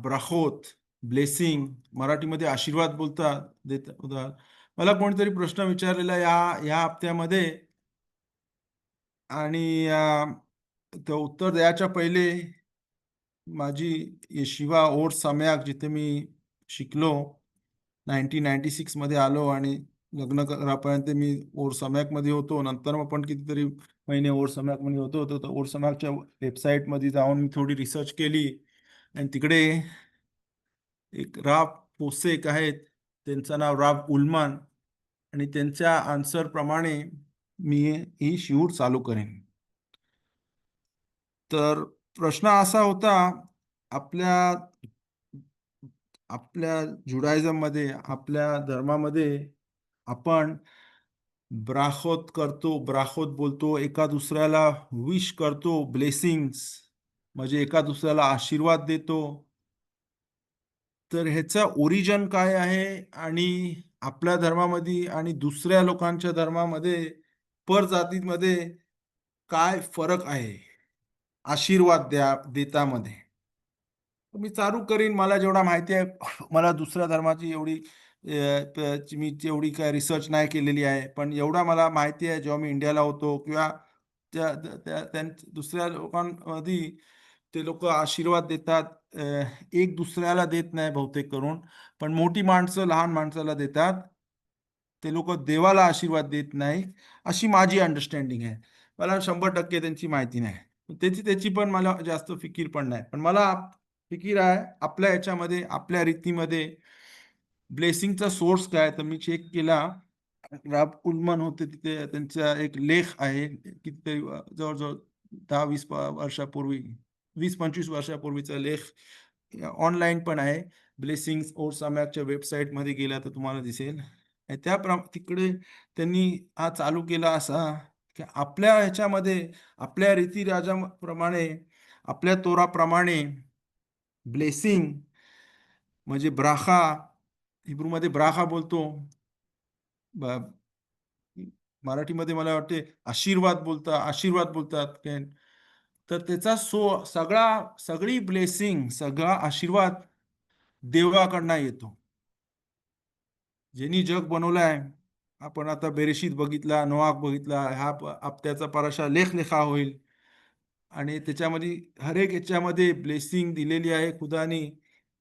ब्राखोत, blessing, मराठीमध्ये आशीर्वाद बोलतात. मला कोणीतरी प्रश्न विचारलेला या हप्त्यामध्ये, आणि ते उत्तर द्यायच्या पहिले माझी येशिवा ओर सम्याक, जिथे मी शिकलो, 1996 मध्ये आलो आणि लग्न करापर्यंत मी ओर सम्याक मध्ये होतो. नंतर मग पण कितीतरी महिने ओर सम्याक मध्ये होतो. तर ओर सम्याकच्या वेबसाईट मध्ये जाऊन मी थोडी रिसर्च केली, आणि तिकडे एक राव पोसेक आहेत, त्यांचं नाव राव उल्मान, आणि त्यांच्या आन्सर प्रमाणे मी ही शिऊर चालू करेन. तर प्रश्न असा होता, आपल्या आपल्या जुडायझम मध्ये, आपल्या धर्मामध्ये आपण ब्राखोत करतो, ब्राखोत बोलतो, एका दुसऱ्याला विश करतो, ब्लेसिंग्स म्हणजे एका दुसऱ्याला आशीर्वाद देतो. तर ह्याचं ओरिजिन काय आहे, आणि आपल्या धर्मामध्ये आणि दुसऱ्या लोकांच्या धर्मामध्ये, परजातीमध्ये काय फरक आहे आशीर्वाद देतामध्ये. मी चालू करीन. मला जेवढा माहिती आहे, मला दुसऱ्या धर्माची मी तेवढी काय रिसर्च नाही केलेली आहे, पण एवढा मला माहिती आहे, जेव्हा मी इंडियाला होतो किंवा दुसऱ्या लोकांमध्ये ते लोक आशीर्वाद देतात. एक दुसऱ्याला देत नाही बहुतेक करून, पण मोठी माणसं लहान माणसाला देतात. ते लोक देवाला आशीर्वाद देत नाही, अशी माझी अंडरस्टँडिंग आहे. मला 100% त्यांची माहिती नाही, त्याची त्याची पण मला जास्त फिकीर पण नाही. पण मला फिकीर आहे आपल्या याच्यामध्ये, आपल्या रीतीमध्ये ब्लेसिंगचा सोर्स काय. तर मी चेक केला, राब उल्मन होते तिथे, त्यांचा एक लेख आहे, किती जवळजवळ 10-20 वर्षापूर्वी, 20-25 वर्षापूर्वीचा लेख ऑनलाईन पण आहे. ब्लेसिंग्स ओर सम्याकच्या वेबसाईट मध्ये गेला तर तुम्हाला दिसेल. तिकडे त्यांनी हा चालू केला असा, की आपल्या ह्याच्यामध्ये, आपल्या रीतिराजाप्रमाणे, आपल्या तोराप्रमाणे ब्लेसिंग म्हणजे ब्राखा, हिब्रूमध्ये ब्राखा बोलतो, मराठीमध्ये मला वाटते आशीर्वाद बोलतात काय. तर त्याचा सगळी ब्लेसिंग, सगळा आशीर्वाद देवाकडनं येतो, ज्यांनी जग बनवलाय. आपण आता बेरेशीत बघितला, नोआख बघितला, हा हप्त्याचा पराशा लेखा होईल, आणि त्याच्यामध्ये हर एक याच्यामध्ये ब्लेसिंग दिलेली आहे खुदानी.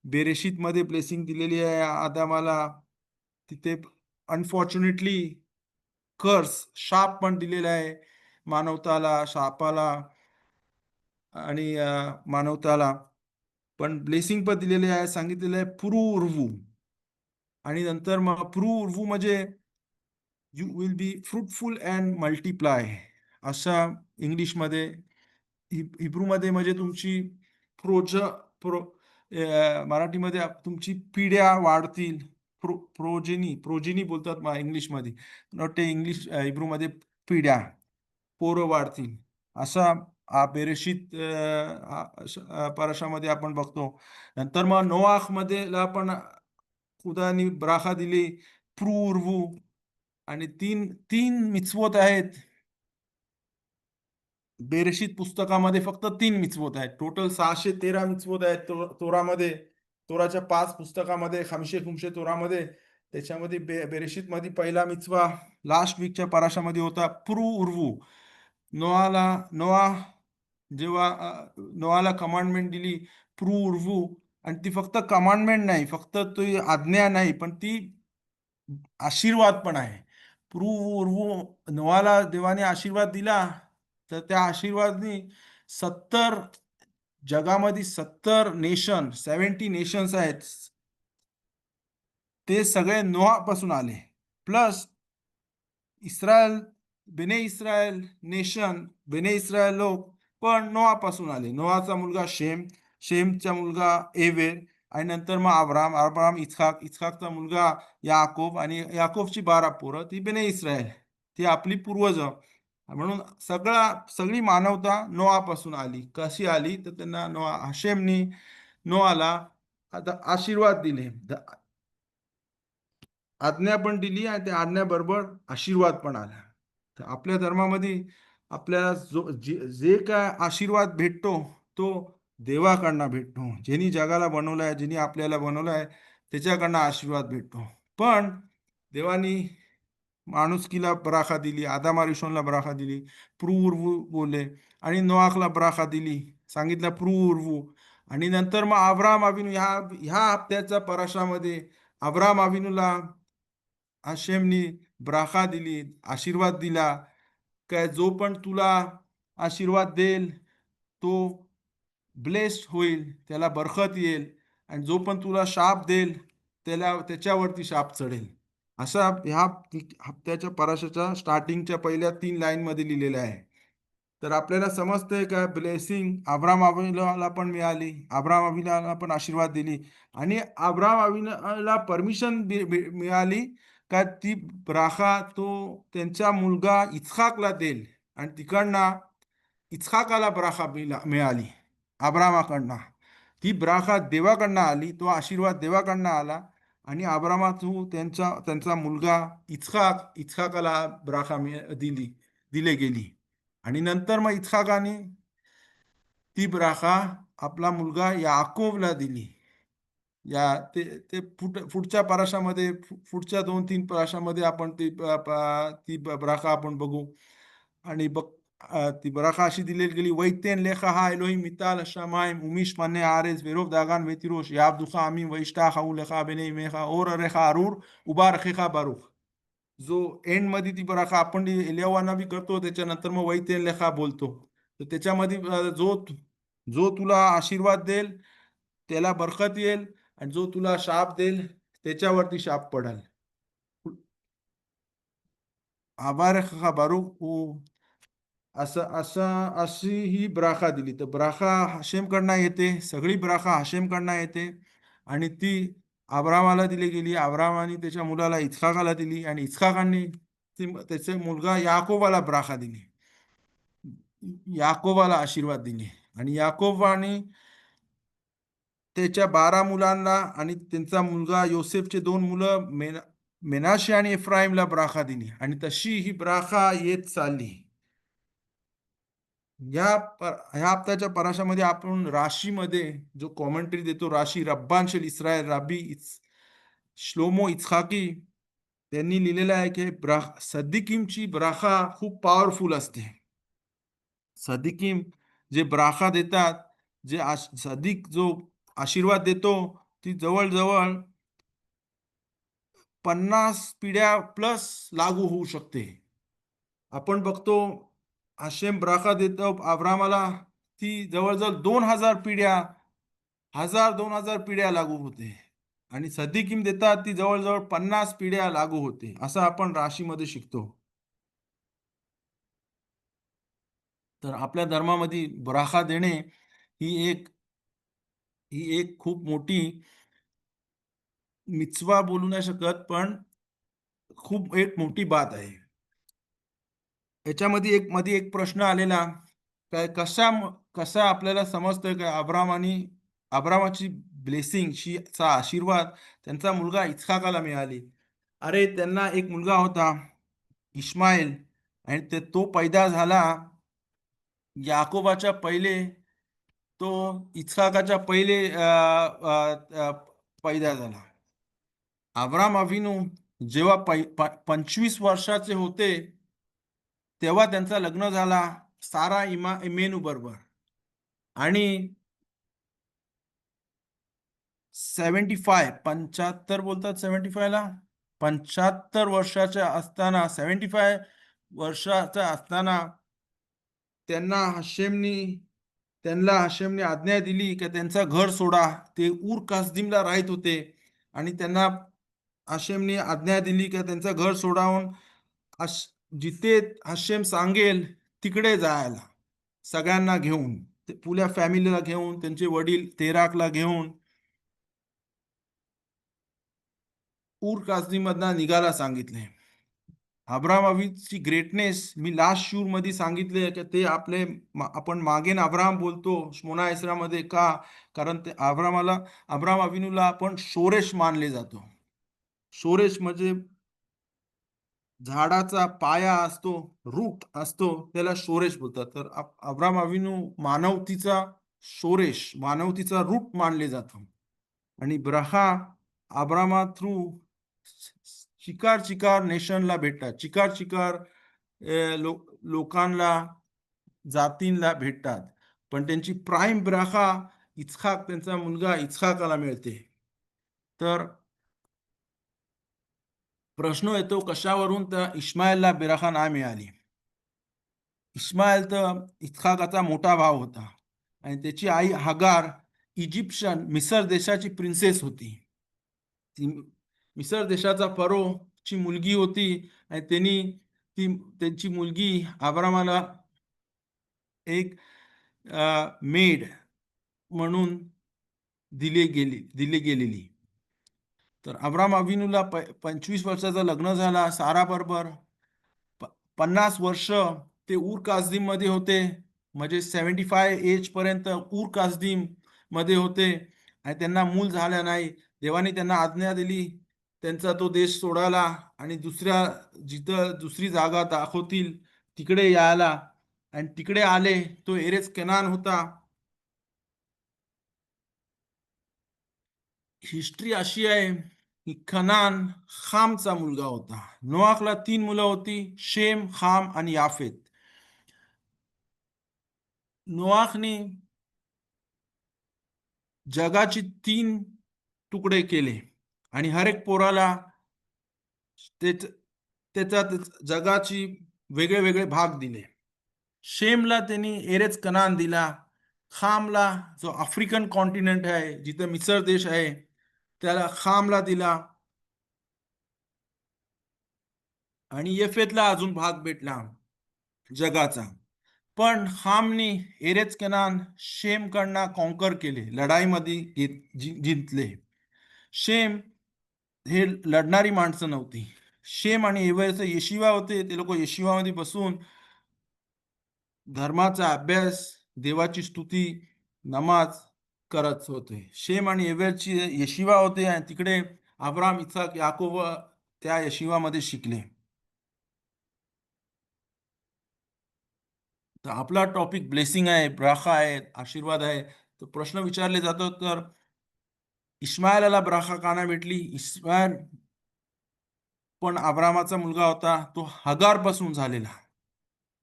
बेरेशीत मध्ये ब्लेसिंग दिलेली आहे आदामाला, तिथे अनफॉर्च्युनेटली शाप पण दिलेला आहे शापाला आणि मानवताला. पण ब्लेसिंग पण दिलेले आहे, सांगितलेलं आहे पुरू. आणि नंतर मग पुरू म्हणजे you will be fruitful and multiply, अशा इंग्लिशमध्ये. हिब्रूमध्ये म्हणजे तुमची प्रोज प्रो मराठीमध्ये तुमची पिढ्या वाढतील. प्रोजिनी बोलतात इंग्लिशमध्ये, नॉट इंग्लिश, हिब्रूमध्ये पिढ्या, पोरं वाढतील, असा बेरेशीत परशामध्ये आपण बघतो. नंतर मग नोआख मध्ये पण खुदानी ब्राखा दिली, प्रू. आणि तीन तीन मिtzvot आहेत बेरेशीत पुस्तकामध्ये. फक्त 3 मिtzvot आहेत, टोटल 613 मिtzvot आहेत तोरामध्ये. तोराच्या 5 पुस्तकामध्ये, खामशे खुमशे तोरामध्ये. त्याच्यामध्ये बेरेशीत मध्ये पहिला मिtzvah लास्ट वीकच्या पराशामध्ये होता, प्रू. नोआ जेव्हा नोआला कमांडमेंट दिली, प्रू. आणि ती फक्त कमांडमेंट नाही, फक्त ती आज्ञा नाही, पण ती आशीर्वाद पण आहे. प्रू नोआला देवाने आशीर्वाद दिला, तर त्या आशीर्वादनी 70 जगामध्ये 70 नेशन्स आहेत, ते सगळे नोआपासून आले. प्लस इस्रायल, बेने इस्रायल लोक पण नोआपासून आले. नोआचा मुलगा शेमचा मुलगा एवेर, आणि नंतर मग अब्राम, इच्छाकचा मुलगा याकोब, आणि याकोबची 12 पोरं, ती बेने इस्रायल, ती आपली पूर्वज. म्हणून सगळी मानवता नोआपासून आली. कशी आली तर त्यांना हशेमनी नोआला आता आशीर्वाद दिले, आज्ञा पण दिली, आणि त्या आज्ञाबरोबर आशीर्वाद पण आला. तर आपल्या धर्मामध्ये आपल्याला जे काय आशीर्वाद भेटतो, तो देवाकडनं भेटतो. ज्यांनी जगाला बनवलंय, ज्यांनी आपल्याला बनवलंय, त्याच्याकडनं आशीर्वाद भेटतो. पण देवानी माणुसकीला बराखा दिली, आदाम अरिशोनला बराखा दिली, प्रूर्वू बोलले, आणि नोआखला बराखा दिली, सांगितलं प्रूर्वू. आणि नंतर मग अब्राम अविनू, ह्या ह्या हप्त्याच्या पराशामध्ये अब्राम अविनूला हशेमनी बराखा दिली, आशीर्वाद दिला, काय जो पण तुला आशीर्वाद देईल तो ब्लेस्ड होईल, त्याला बरकत येईल, आणि जो पण तुला शाप देईल त्याच्यावरती शाप चढेल. असा ह्या हप्त्याच्या पराशाच्या स्टार्टिंगच्या पहिल्या 3 लाईन मध्ये लिहिलेलं आहे. तर आपल्याला समजतंय का ब्लेसिंग अब्राम अविनोला पण मिळाली, अब्राम अविनोला पण आशीर्वाद दिली, आणि अब्राम अविनोला परमिशन मिळाली का ती ब्राखा तो त्यांचा मुलगा इस्हाकला देईल, आणि तिकडनं इस्हाकाला ब्राखा मिळाली अब्रामाकडनं. ती ब्राखा देवाकडनं आली, तो आशीर्वाद देवाकडनं आला, आणि अब्रामातू त्यांचा त्यांचा मुलगा इस्हाकाला ब्राखा दिले गेली. आणि नंतर मग इस्हाकाने ती ब्राखा आपला मुलगा याकोबला दिली. या ते ते पुढच्या पराशामध्ये, पुढच्या 2-3 पराशामध्ये आपण ती ब्राखा आपण बघू. आणि ती ब्राखा अशी दिली गेली, वैतेन लेखा हा एलोहिम मिताल शमाइम उमिश मने आरेस वेरोव दागान वेतिरोश याब दुखा आमी वैष्टा खाऊ लेखा बेने मेखा और रेखा अरूर उबा रखेखा बारुख. जो एंड मध्ये ती बराखा आपण एलियावाना बी करतो, त्याच्यानंतर मग वैतेन लेखा बोलतो. तर त्याच्यामध्ये जो जो तुला आशीर्वाद देईल त्याला बरकत येईल, आणि जो तुला शाप देईल त्याच्यावरती शाप पडेल. आभार का बारूक. असं असं अशी ही ब्राखा दिली. तर ब्राखा हशेमकडनं येते, सगळी ब्राखा हशेमकडनं येते, आणि ती अब्रामाला दिली गेली. अब्रामाने त्याच्या मुलाला इस्हाकाला दिली, आणि इस्हाकाने त्याचे मुलगा याकोबाला ब्राखा दिली, याकोबाला आशीर्वाद दिली. आणि याकोबाने त्याच्या 12 मुलांना आणि त्यांचा मुलगा योसेफचे 2 मुलं मेनाशे आणि एफ्राईमला ब्राखा दिली, आणि तशी ही ब्राखा येत चालली. ह्या हप्त्याच्या पराशामध्ये आपण राशीमध्ये जो कॉमेंट्री देतो, राशी रब्बांशेल इस्रायल राबी श्लोमो इत्साकी, त्यांनी लिहिलेलं आहे की सद्दिकीमची ब्राखा खूप पॉवरफुल असते. सदिकीम जे ब्राखा देतात, जे सदिक जो आशीर्वाद देतो, ती जवळजवळ 50 पिढ्या प्लस लागू होऊ शकते. आपण बघतो हशेम ब्राखा देतो अब्रामाला, ती जवळजवळ 2000 पिढ्या, 1000-2000 पिढ्या लागू होते, आणि सद्दिकीम देतात ती जवळजवळ 50 पिढ्या लागू होते, असं आपण राशीमध्ये शिकतो. तर आपल्या धर्मामध्ये ब्राखा देणे ही एक खूप मोठी मिtzवा बोलू नाही शकत, पण खूप एक मोठी बात आहे. याच्यामध्ये मध्ये एक प्रश्न आलेला, काय कसा आपल्याला समजतंय काय अब्रामाची ब्लेसिंग चा आशीर्वाद त्यांचा मुलगा इस्हाकाला मिळाली. अरे, त्यांना एक मुलगा होता इस्माईल, आणि तो पैदा झाला याकोबाच्या पहिले, तो इस्हाकाच्या पहिले पैदा झाला. अब्राम अविनू जेव्हा 25 वर्षाचे होते, तेव्हा त्यांचा लग्न झाला सारा इमेनू बरोबर. आणि 75 बोलतात, 75ला 75 वर्षाच्या असताना, 75 वर्षाचा असताना त्यांना हशेमने आज्ञा दिली की त्यांचं घर सोडा. ते ऊर कासदीमला राहत होते, आणि त्यांना हशेमने आज्ञा दिली की त्यांचं घर सोडावून जिथे हशेम सांगेल तिकडे जायला, सगळ्यांना घेऊन, पुऱ्या फॅमिलीला घेऊन, त्यांचे वडील तेराकला घेऊन ऊर कासदीमधनं निघायला सांगितले. अब्रामाची ग्रेटनेस मी लास्ट शूर मध्ये सांगितले की ते आपण मागेन अब्राम बोलतो शमोना मध्ये, का? कारण ते अब्राम अविनूला आपण शोरेश मानले जातो. शोरेश म्हणजे झाडाचा पाया असतो, रूट असतो, त्याला शोरेश बोलतात. तर अब्राम अविनू मानवतीचा शोरेश, मानवतेचा रूट मानले जातं. आणि ब्रहा अब्रामा थ्रू चिकार चिकार नेशनला भेटतात, चिकार चिकार लोकांना, जातींना भेटतात. पण त्यांची प्राईम ब्राखा इस्हाक, त्यांचा मुलगा इस्हाकाला मिळते. तर प्रश्न येतो, कशावरून त्या इस्माईलला बिराखा नाही मिळाली. इस्माईल तर इस्हाकाचा मोठा भाव होता आणि त्याची आई हगार इजिप्शियन, मिसर देशाची प्रिन्सेस होती. ती मिसर देशाचा ची मुलगी होती आणि त्यांची मुलगी अब्रामाला एक मेड म्हणून दिली गेलेली. तर अब्राम अविनूला 25 वर्षाचं लग्न झाला सारा बरोबर. 50 वर्ष ते ऊर कासदीम मध्ये होते, म्हणजे 75 एज पर्यंत ऊर कासदीम मध्ये होते आणि त्यांना मूल झालं नाही. देवाने त्यांना आज्ञा दिली त्यांचा तो देश सोडायला आणि जिथं दुसरी जागा दाखवतील तिकडे यायला. आणि तिकडे आले. तो एरेस केनान होता. हिस्ट्री अशी आहे की खनान खामचा मुलगा होता. नोआखला 3 मुलं होती, शेम, खाम आणि याफेत. नोआखने जगाची 3 तुकडे केले आणि हर एक पोराला त्याच्या जगाची वेगळे वेगळे भाग दिले. शेमला त्यांनी एरेच कनान दिला. खामला, जो आफ्रिकन कॉन्टिनेंट आहे जिथं मिसर देश आहे, त्याला खामला दिला. आणि येफेतला अजून भाग भेटला जगाचा. पण हामनी एरेच केनान शेमकडनं कॉन्कर केले, लढाईमध्ये जिंकले. शेम हे लढणारी माणसं नव्हती. शेम आणि एव्हरचे येशिवा होते. ते लोक येशिवामध्ये बसून धर्माचा अभ्यास, देवाची स्तुती, नमाज करत होते. शेम आणि एव्हरची येशिवा होते आणि तिकडे अब्राम, इसाक, याकोब त्या येशिवामध्ये शिकले. तर आपला टॉपिक ब्लेसिंग आहे, ब्राखा आहे, आशीर्वाद आहे. तर प्रश्न विचारले जातो, तर इस्माईलला ब्राखा का नाही भेटली? इस्माईल पण अब्रामाचा मुलगा होता, तो हगार पासून झालेला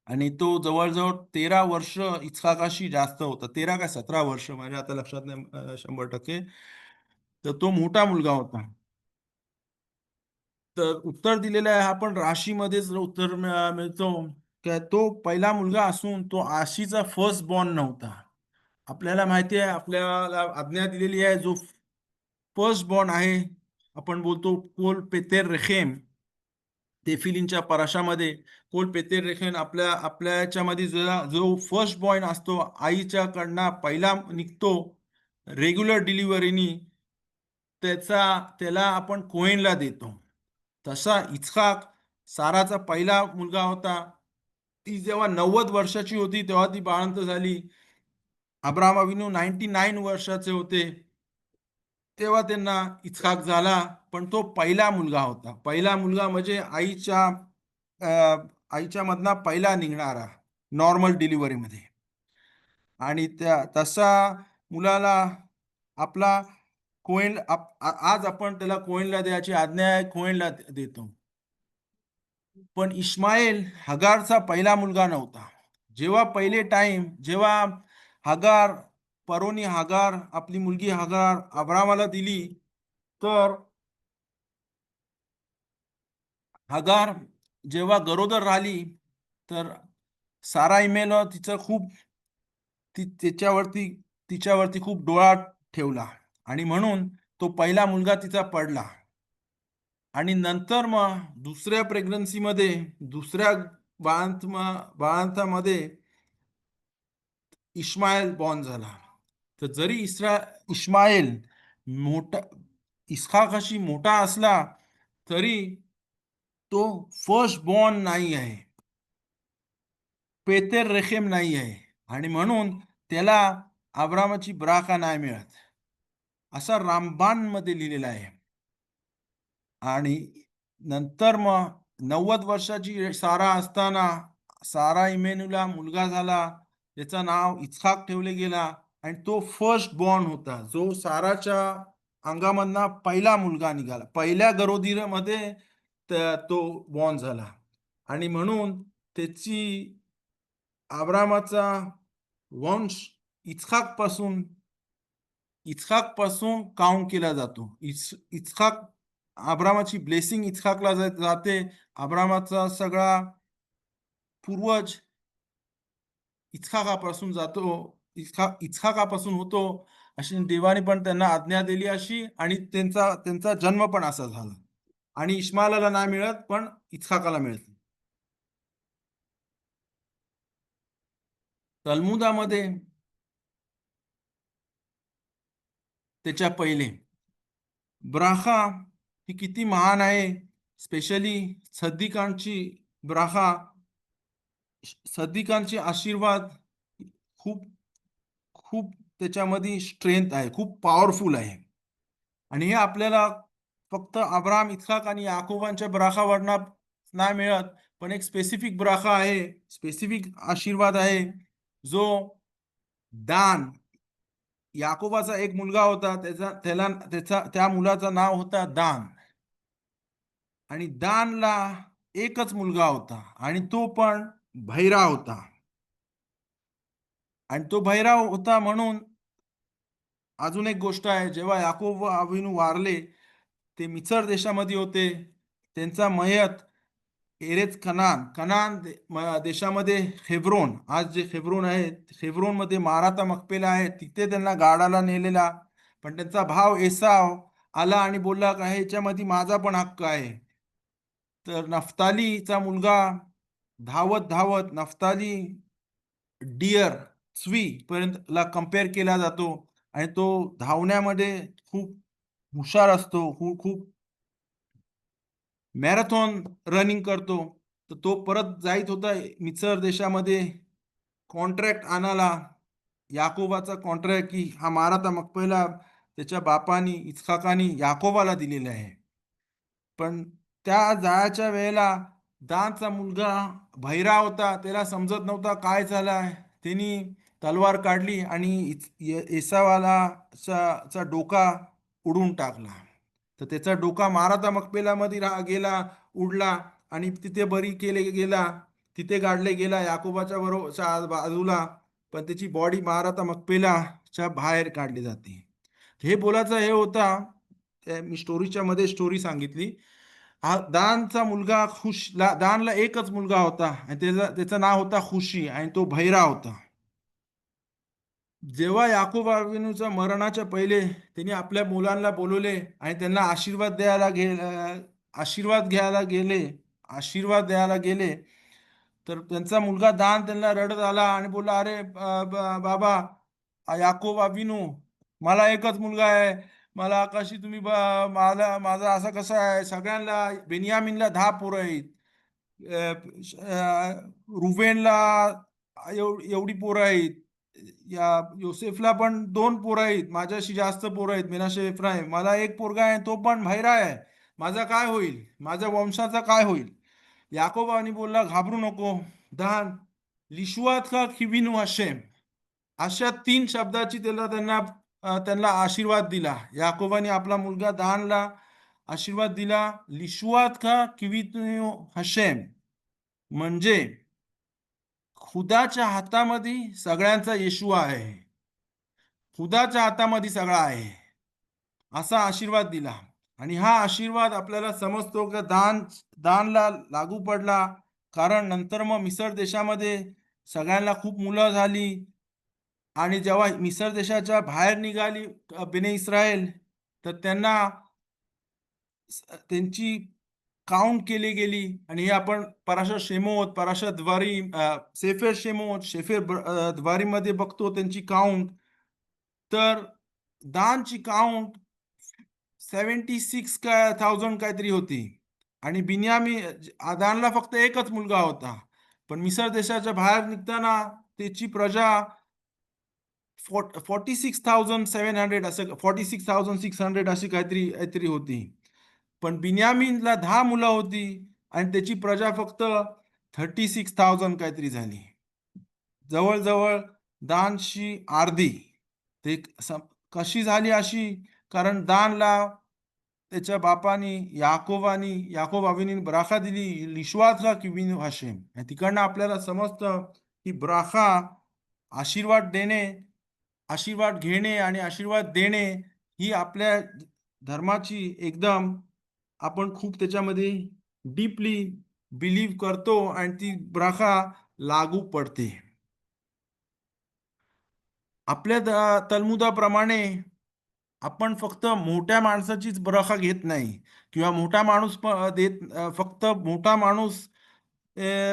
आणि तो जवळजवळ 13 वर्ष इस्हाकाशी जास्त होता. 13 का 17 वर्ष, माझ्या आता लक्षात नाही 100%. तर तो मोठा मुलगा होता. तर उत्तर दिलेलं आहे, आपण राशीमध्येच उत्तर मिळतो की तो पहिला मुलगा असून तो आशीचा फर्स्ट बॉर्न नव्हता. आपल्याला माहिती आहे, आपल्याला आज्ञा दिलेली आहे, जो फर्स्ट बॉर्न आहे, आपण बोलतो कोल पेतेर रेखेम. तेफिलींच्या पराशामध्ये कोल पेतेर रेखेम आपल्या याच्यामध्ये जो फर्स्ट बॉर्न असतो, आईच्याकडनं पहिला निघतो रेग्युलर डिलिव्हरीनी, त्याला आपण कोहेनला देतो. तसा इस्हाक साराचा पहिला मुलगा होता. ती जेव्हा 90 वर्षाची होती तेव्हा ती बाळंत झाली. अब्राहम अविनू 99 वर्षाचे होते तेव्हा त्यांना इस्हाक झाला. पण तो पहिला मुलगा होता. पहिला मुलगा म्हणजे आईच्या मधना पहिला निघणारा नॉर्मल डिलिव्हरीमध्ये. आणि तसा मुलाला आपला आज आपण त्याला कोहेनला द्यायची आज्ञा आहे, कोहेनला देतो. पण इस्माईल हगारचा पहिला मुलगा नव्हता. जेव्हा हगार हगार आपली मुलगी हगार अब्रामाला दिली, तर हगार जेव्हा गरोदर राहिली, तर सारा इमेल तिच्यावरती खूप डोळा ठेवला आणि म्हणून तो पहिला मुलगा तिचा पडला. आणि नंतर मग दुसऱ्या प्रेग्नन्सीमध्ये, दुसऱ्या बाळंतामध्ये इस्माईल बॉर्न झाला. तर जरी इस्माईल मोठा इस्हाकाशी मोठा असला तरी तो फर्स्ट बॉर्न नाही आहे, पेतेर रेखेम नाही आहे आणि म्हणून त्याला अब्रामाची ब्राखा नाही मिळत, असा रामबाण मध्ये लिहिलेला आहे. आणि नंतर मग 90 वर्षाची सारा असताना सारा इमेनुला मुलगा झाला, त्याचं नाव इस्हाक ठेवले गेला आणि तो फर्स्ट बॉर्न होता, जो साराच्या अंगामधना पहिला मुलगा निघाला, पहिल्या गरोदरीमध्ये तो बॉर्न झाला. आणि म्हणून त्याची अब्रामाचा वंश इस्हाक पासून काउंट केला जातो. इस्हाक, अब्रामाची ब्लेसिंग इस्हाकला जाते. अब्रामाचा सगळा पूर्वज इस्हाकापासून जातो, इस्हाकापासून होतो, अशी देवाने पण त्यांना आज्ञा दिली अशी. आणि त्यांचा त्यांचा जन्म पण असा झाला. आणि इस्माईलला नाही मिळत, पण इस्हाकाला मिळते. तल्मुदामध्ये त्याच्या पहिले ब्राखा ही किती महान आहे. स्पेशली सद्दिकांची ब्राखा, सद्दिकांचे आशीर्वाद खूप खूप त्याच्यामध्ये स्ट्रेंथ आहे, खूप पॉवरफुल आहे. आणि हे आपल्याला फक्त अब्राम, इस्हाक आणि याकोबांच्या ब्राखावरना नाही मिळत, पण एक स्पेसिफिक ब्राखा आहे, स्पेसिफिक आशीर्वाद आहे, जो दान, याकोबाचा एक मुलगा होता, त्या मुलाचं नाव होता दान. आणि दानला एकच मुलगा होता, आणि तो पण भैरा होता. आणि तो भैरा होता म्हणून अजून एक गोष्ट आहे, जेव्हा याकोब अविनू वारले, ते मिसर देशामध्ये होते. त्यांचा मयत एरेच कनान कनान देशामध्ये हेब्रोन, आज जे हेब्रोन आहे, हेब्रोन मध्ये माराता मकपेला आहे, तिथे त्यांना गाडाला नेलेला. पण त्यांचा भाव एसाव आला आणि बोलला का ह्याच्यामध्ये माझा पण हक्क आहे. तर नफ्तालीचा मुलगा धावत धावत, नफ्ताली डिअर स्वी पर्यंत ला कम्पेअर केला जातो. आणि तो धावण्यामध्ये खूप हुशार असतो, खूप खूप मॅरेथॉन रनिंग करतो. तर तो परत जाईत होता मिसर देशामध्ये कॉन्ट्रॅक्ट आणायला, याकोबाचा कॉन्ट्रॅक्ट, की हा माराता मकपेला त्याच्या बापानी इस्हाकानी याकोबाला दिलेला आहे. पण त्या जायच्या वेळेला दानचा मुलगा भैरा होता, त्याला समजत नव्हता काय झालाय. त्यांनी तलवार काढली आणि एसावाला चा डोका उडून टाकला. तर त्याचा डोका माराता मकपेलामध्ये गेला, उडला, आणि तिथे बरी केले गेला, तिथे गाडले गेला याकोबाच्या बरोबर बाजूला. पण त्याची बॉडी माराता मकपेलाच्या बाहेर काढली जाते. हे बोलायचं हे होता, मी स्टोरीच्या मध्ये स्टोरी सांगितली. हा दानचा मुलगा दानला एकच मुलगा होता, आणि त्याचं नाव होता खुशी, आणि तो भैरा होता. जेव्हा याकूब अविनूच्या मरणाच्या पहिले त्यांनी आपल्या मुलांना बोलवले आणि त्यांना आशीर्वाद द्यायला गेले. तर त्यांचा मुलगा दान त्यांना रडत आला आणि बोलला, अरे बाबा याकूब अविनू, मला एकच मुलगा आहे, मला कशी तुम्ही माझा असं कसं आहे. सगळ्यांना, बेन्यामीनला 10 पोरं आहेत, रुबेनला एवढी पोरं आहेत, या योसेफला पण 2 पोरं आहेत, माझ्याशी जास्त पोरं आहेत, मेनाशे एफ्राईम, मला एक पोरगा आहे, तो पण भैरा आहे. माझा काय होईल, माझ्या वंशाचा काय होईल. याकोबानी बोलला, घाबरू नको दान, लिशुआत का खिबिनू हशेम, अशा 3 शब्दाची त्यांना आशीर्वाद दिला. याकोबाने आपला मुलगा दानला आशीर्वाद दिला, लिशुआत का किवितू हशेम, म्हणजे खुदाच्या हातामध्ये सगळ्यांचा येशुआ आहे, खुदाच्या हातामध्ये सगळा आहे, असा आशीर्वाद दिला. आणि हा आशीर्वाद आपल्याला समजतो की दानला लागू पडला. कारण नंतर मग मिसर देशामध्ये सगळ्यांना खूप मुलं झाली. आणि जेव्हा मिसर देशाच्या बाहेर निघाली बेने इस्रायल, तर त्यांची काउंट केली गेली. आणि हे आपण पराशर शेमोत, पराशर द्वारी, सेफेर शेमोत, द्वारी मध्ये बघतो त्यांची काउंट. तर दानची काउंट 76,000 काहीतरी होती. आणि दानला फक्त एकच मुलगा होता. पण मिसर देशाच्या बाहेर निघताना त्याची प्रजा 46,700, असं 46,600 अशी काहीतरी काहीतरी होती. पण बिन्यामीनला 10 मुलं होती, आणि त्याची प्रजा फक्त 36,000 काहीतरी झाली, जवळजवळ दानशी अर्धी. ते कशी झाली अशी, कारण दानला त्याच्या बापानी याकोब अविनी ब्राखा दिली, लिशवात का किविन हाशेम. आणि तिकडनं आपल्याला समजतं की ब्राखा आशीर्वाद देणे, आशीर्वाद घेणे आणि आशीर्वाद देणे ही आपल्या धर्माची एकदम आपण खूप त्याच्यामध्ये डीपली बिलीव्ह करतो आणि ती ब्राखा लागू पडते. आपल्या तलमुदाप्रमाणे आपण फक्त मोठ्या माणसाचीच बरखा घेत नाही, किंवा मोठा माणूस फक्त मोठा माणूस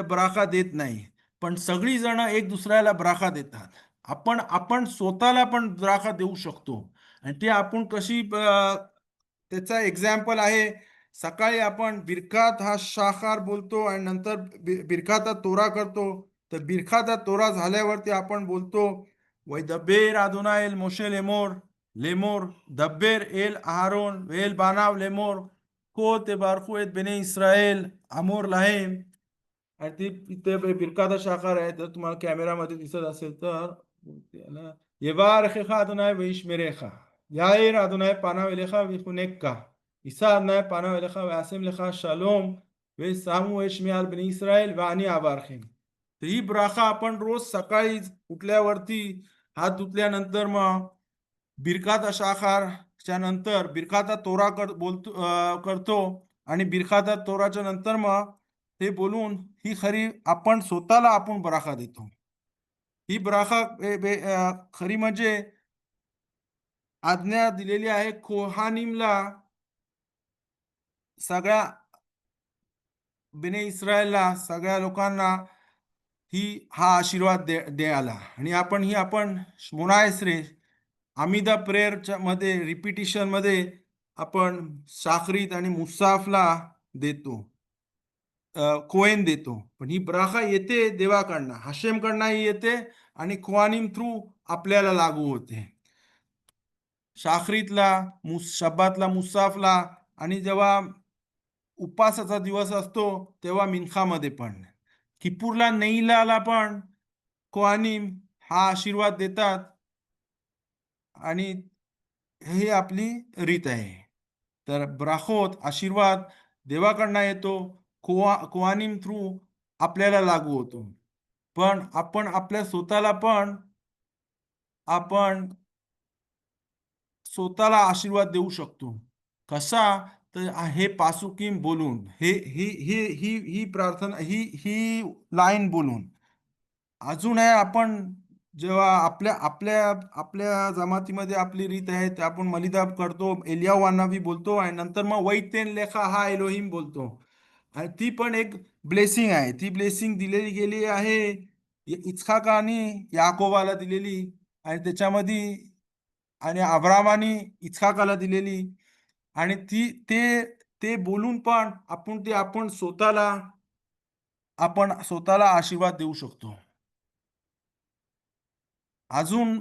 बराखा देत नाही, पण सगळी जण एक दुसऱ्याला बराखा देतात. आपण आपण स्वतःला पण बराखा देऊ शकतो. आणि ते आपण कशी त्याचा एक्झाम्पल आहे. सकाळी आपण बिरखात हा शाखार बोलतो आणि नंतर बिरखात तोरा करतो. तर बिरखात तोरा झाल्यावरती आपण बोलतो, वैदबेर अदोनाय एल मोशे लेमोर लेमोर दब्बेर एल अहारोन वेल बानाव लेमोर को ते बारखू एत बेने इस्रायल अमोर लाहेम. आणि ती इथे बिरकाचा शाखार आहे, तर तुम्हाला कॅमेरामध्ये दिसत असेल तर येवारखेखा अदोनाय वइशमेरेखा याईर अदोनाय पानाव एलेखा विखुनेक्का ईसा अदोनाय पानाव एलेखा व्यासेम लेखा शालोम वे सामू एशमियाल बनी इस्रायल वाणी आबारखेम. तर ही ब्राखा आपण रोज सकाळी उठल्यावरती हात धुतल्यानंतर मग बिरकाता शाखारच्या नंतर बिरकाता तोरा करतो. आणि बिरकाता तोराच्या नंतर मग हे बोलून ही खरी आपण स्वतःला आपण बराखा देतो. ही बराखा खरी म्हणजे आज्ञा दिलेली आहे कोहानिमला, सगळ्या बेने इस्रायलला, सगळ्या लोकांना हा आशीर्वाद द्यायला. आणि आपण शमोनायसरे आमिदा प्रेयरच्या मध्ये रिपिटिशन मध्ये आपण शाखरीत आणि मुसाफला देतो, कोहेन देतो. पण ही ब्राखा येते देवाकडनं, हशेमकडनं ही येते आणि कोहानिम थ्रू आपल्याला लागू होते. शाखरीतला, शब्बातला, मुसाफला, आणि जेव्हा उपासाचा दिवस असतो तेव्हा मिनखामध्ये पण, किपूरला नेईलाला पण कोहानिम हा आशीर्वाद देतात. आणि हे आपली रीत आहे. तर ब्राखोत आशीर्वाद देवाकडनं येतो, कोहानिम थ्रू आपल्याला लागू होतो. पण आपण आपल्या आपण स्वतःला आशीर्वाद देऊ शकतो. कसा? तर हे पासुकीम बोलून, हे ही ही ही ही प्रार्थना, ही ही लाईन बोलून. अजून आहे, आपण जेव्हा आपल्या आपल्या आपल्या जमातीमध्ये आपली रीत आहे ते आपण मलिदा करतो, एलियावांना बी बोलतो आणि नंतर मग वैतेन लेखा हा एलोहिम बोलतो. आणि ती पण एक ब्लेसिंग आहे. ती ब्लेसिंग दिलेली गेली आहे इच्छाक आणि याकोबाला दिलेली, आणि त्याच्यामध्ये आणि अब्रामानी इच्छाकाला दिलेली. आणि ते ते बोलून पण आपण स्वतःला आशीर्वाद देऊ शकतो. अजून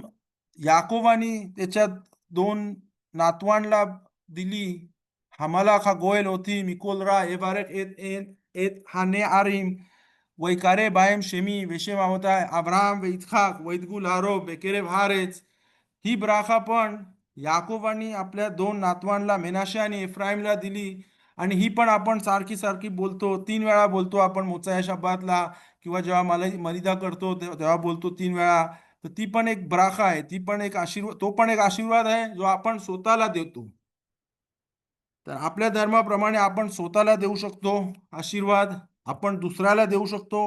याकोबानी त्याच्या दोन नातवांना दिली, हमाला खा गोयल होती मिकोलरा एबारेक एत एत एत हाने आरिम वैकारे बायम शेमी वेशेम आवताय अब्राम व इत्खाक वैदगुल आरो बेकेरे भारेच. ही ब्राखा पण याकोबानी आपल्या दोन नातवांना मेनाशे आणि एफ्राईमला दिली. आणि ही पण आपण सारखी सारखी बोलतो, 3 वेळा बोलतो आपण मोचाया शब्दातला, किंवा जेव्हा मलिदा करतो तेव्हा बोलतो 3 वेळा. तर ती पण एक ब्राखा आहे, ती पण एक आशीर्वाद, तो पण एक आशीर्वाद आहे जो आपण स्वतःला देतो. तर आपल्या धर्माप्रमाणे आपण स्वतःला देऊ शकतो आशीर्वाद, आपण दुसऱ्याला देऊ शकतो.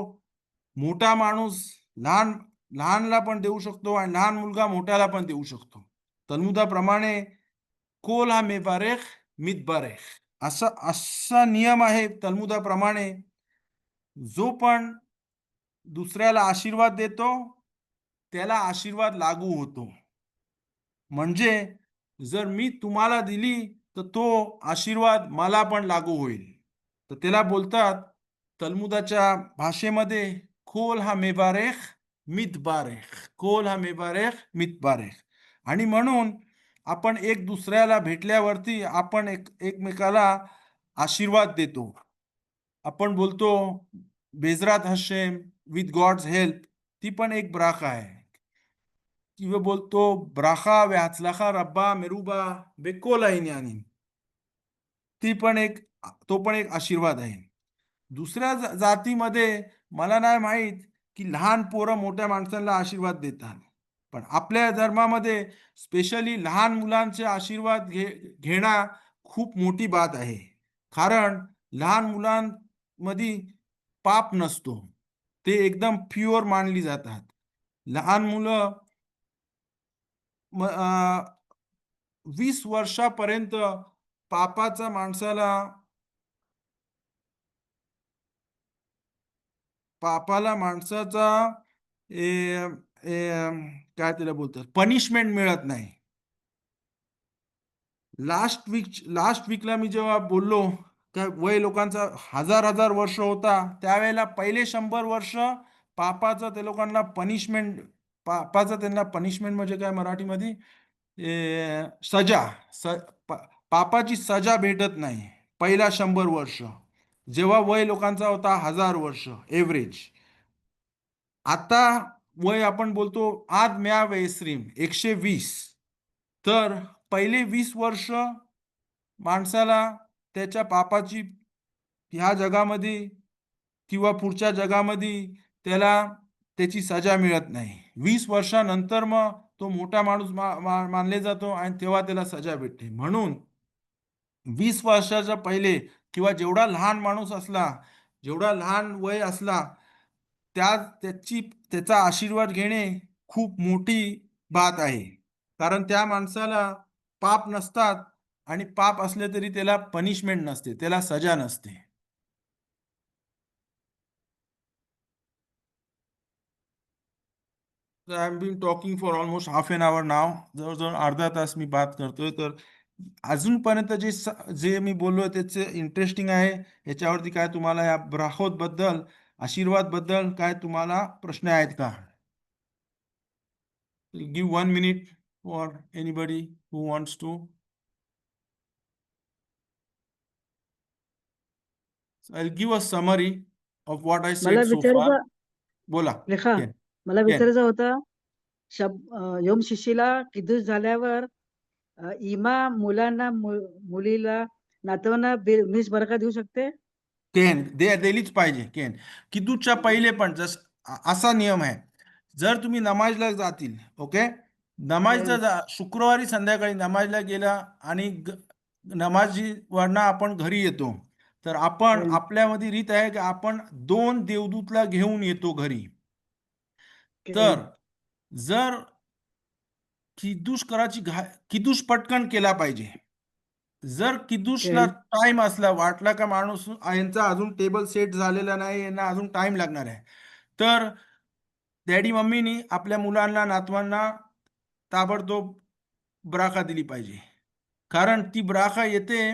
मोठा माणूस लहान लहानला पण देऊ शकतो आणि लहान मुलगा मोठ्याला पण देऊ शकतो. तलमुदाप्रमाणे कोल हा मेबारेख मितबारेख, असा असा नियम आहे तलमुदाप्रमाणे. जो पण दुसऱ्याला आशीर्वाद देतो त्याला आशीर्वाद लागू होतो. म्हणजे जर मी तुम्हाला दिली तर तो आशीर्वाद मला पण लागू होईल. तर त्याला बोलतात तलमुदाच्या भाषेमध्ये खोल हा मेबारेख मितबारेख, खोल हा मेबारेख मितबारेख. आणि म्हणून आपण एक दुसऱ्याला भेटल्यावरती आपण एकमेकाला आशीर्वाद देतो. आपण बोलतो बेजरात हशेम, विथ गॉड्स हेल्प, ती पण एक ब्राख आहे. किंवा बोलतो ब्राखा व्याचलाखा रब्बा मेरुबा बेकोला इन्यानी, ती पण एक तो पण एक आशीर्वाद आहे. दुसऱ्या जातीमध्ये मला नाही माहीत की लहान पोरं मोठ्या माणसांना आशीर्वाद देतात, पण आपल्या धर्मामध्ये स्पेशली लहान मुलांचे आशीर्वाद घेणं खूप मोठी बात आहे. कारण लहान मुलांमध्ये पाप नसतो, ते एकदम प्युअर मानली जातात. लहान मुलं 20 वर्षापर्यंत पापाचा माणसाला पापाला माणसाचा ए, ए, काय त्याला बोलतात पनिशमेंट मिळत नाही. लास्ट वीकला मी जेव्हा बोललो काय वय लोकांचा 1000 वर्ष होता, त्यावेळेला पहिले 100 वर्ष पापाचं ते लोकांना पनिशमेंट, पापाचं त्यांना पनिशमेंट म्हणजे काय मराठीमध्ये सजा, पापाची सजा भेटत नाही पहिला 100 वर्ष, जेव्हा वय लोकांचा होता 1000 वर्ष एव्हरेज. आता वय आपण बोलतो आज म्या वेसरीम 120, तर पहिले 20 वर्ष माणसाला त्याच्या पापाची ह्या जगामध्ये किंवा पुढच्या जगामध्ये त्याला त्याची सजा मिळत नाही. 20 वर्षानंतर मग तो मोठा माणूस मानले जातो आणि तेव्हा त्याला सजा भेटते. म्हणून 20 वर्षाच्या पहिले किंवा जेवढा लहान माणूस असला, जेवढा लहान वय असला, त्याचा आशीर्वाद घेणे खूप मोठी बात आहे. कारण त्या माणसाला पाप नसतात आणि पाप असले तरी त्याला पनिशमेंट नसते, त्याला सजा नसते. I am been talking for almost half an hour नाव, जवळजवळ अर्धा तास मी बात करतोय. तर अजूनपर्यंत जे मी बोललोय त्याचे इंटरेस्टिंग आहे. याच्यावरती काय तुम्हाला या ब्राहोत बद्दल, आशीर्वाद बद्दल काय तुम्हाला प्रश्न आहेत का? Give 1 minute for anybody who wants to. I give a summary of what I मला सेड सो फार. विचारायचं बोला. रेखा, केन मला केन विचारायचं होतं, योम शिशीला किदूस झाल्यावर इमा मुलांना मुलीला नातवांना मिस बरका देऊ शकते? केन दिलीच पाहिजे. किदूच्या पहिले पण असा नियम आहे. जर तुम्ही नमाजला जातील, ओके, नमाजला शुक्रवारी संध्याकाळी नमाजला गेला आणि नमाजीवरनं आपण घरी येतो, तर आपण आपल्यामध्ये रीत आहे की आपण 2 देवदूतला घेऊन येतो घरी. तर जर किदूश करायची किदूश पटकन केला पाहिजे. जर किदूशला टाइम असला, वाटला का माणूस यांचा अजून टेबल सेट झालेला नाही, यांना अजून टाइम लागणार आहे, तर डॅडी मम्मीनी आपल्या मुलांना नातवांना ताबडतोब ब्राखा दिली पाहिजे. कारण ती ब्राखा येते,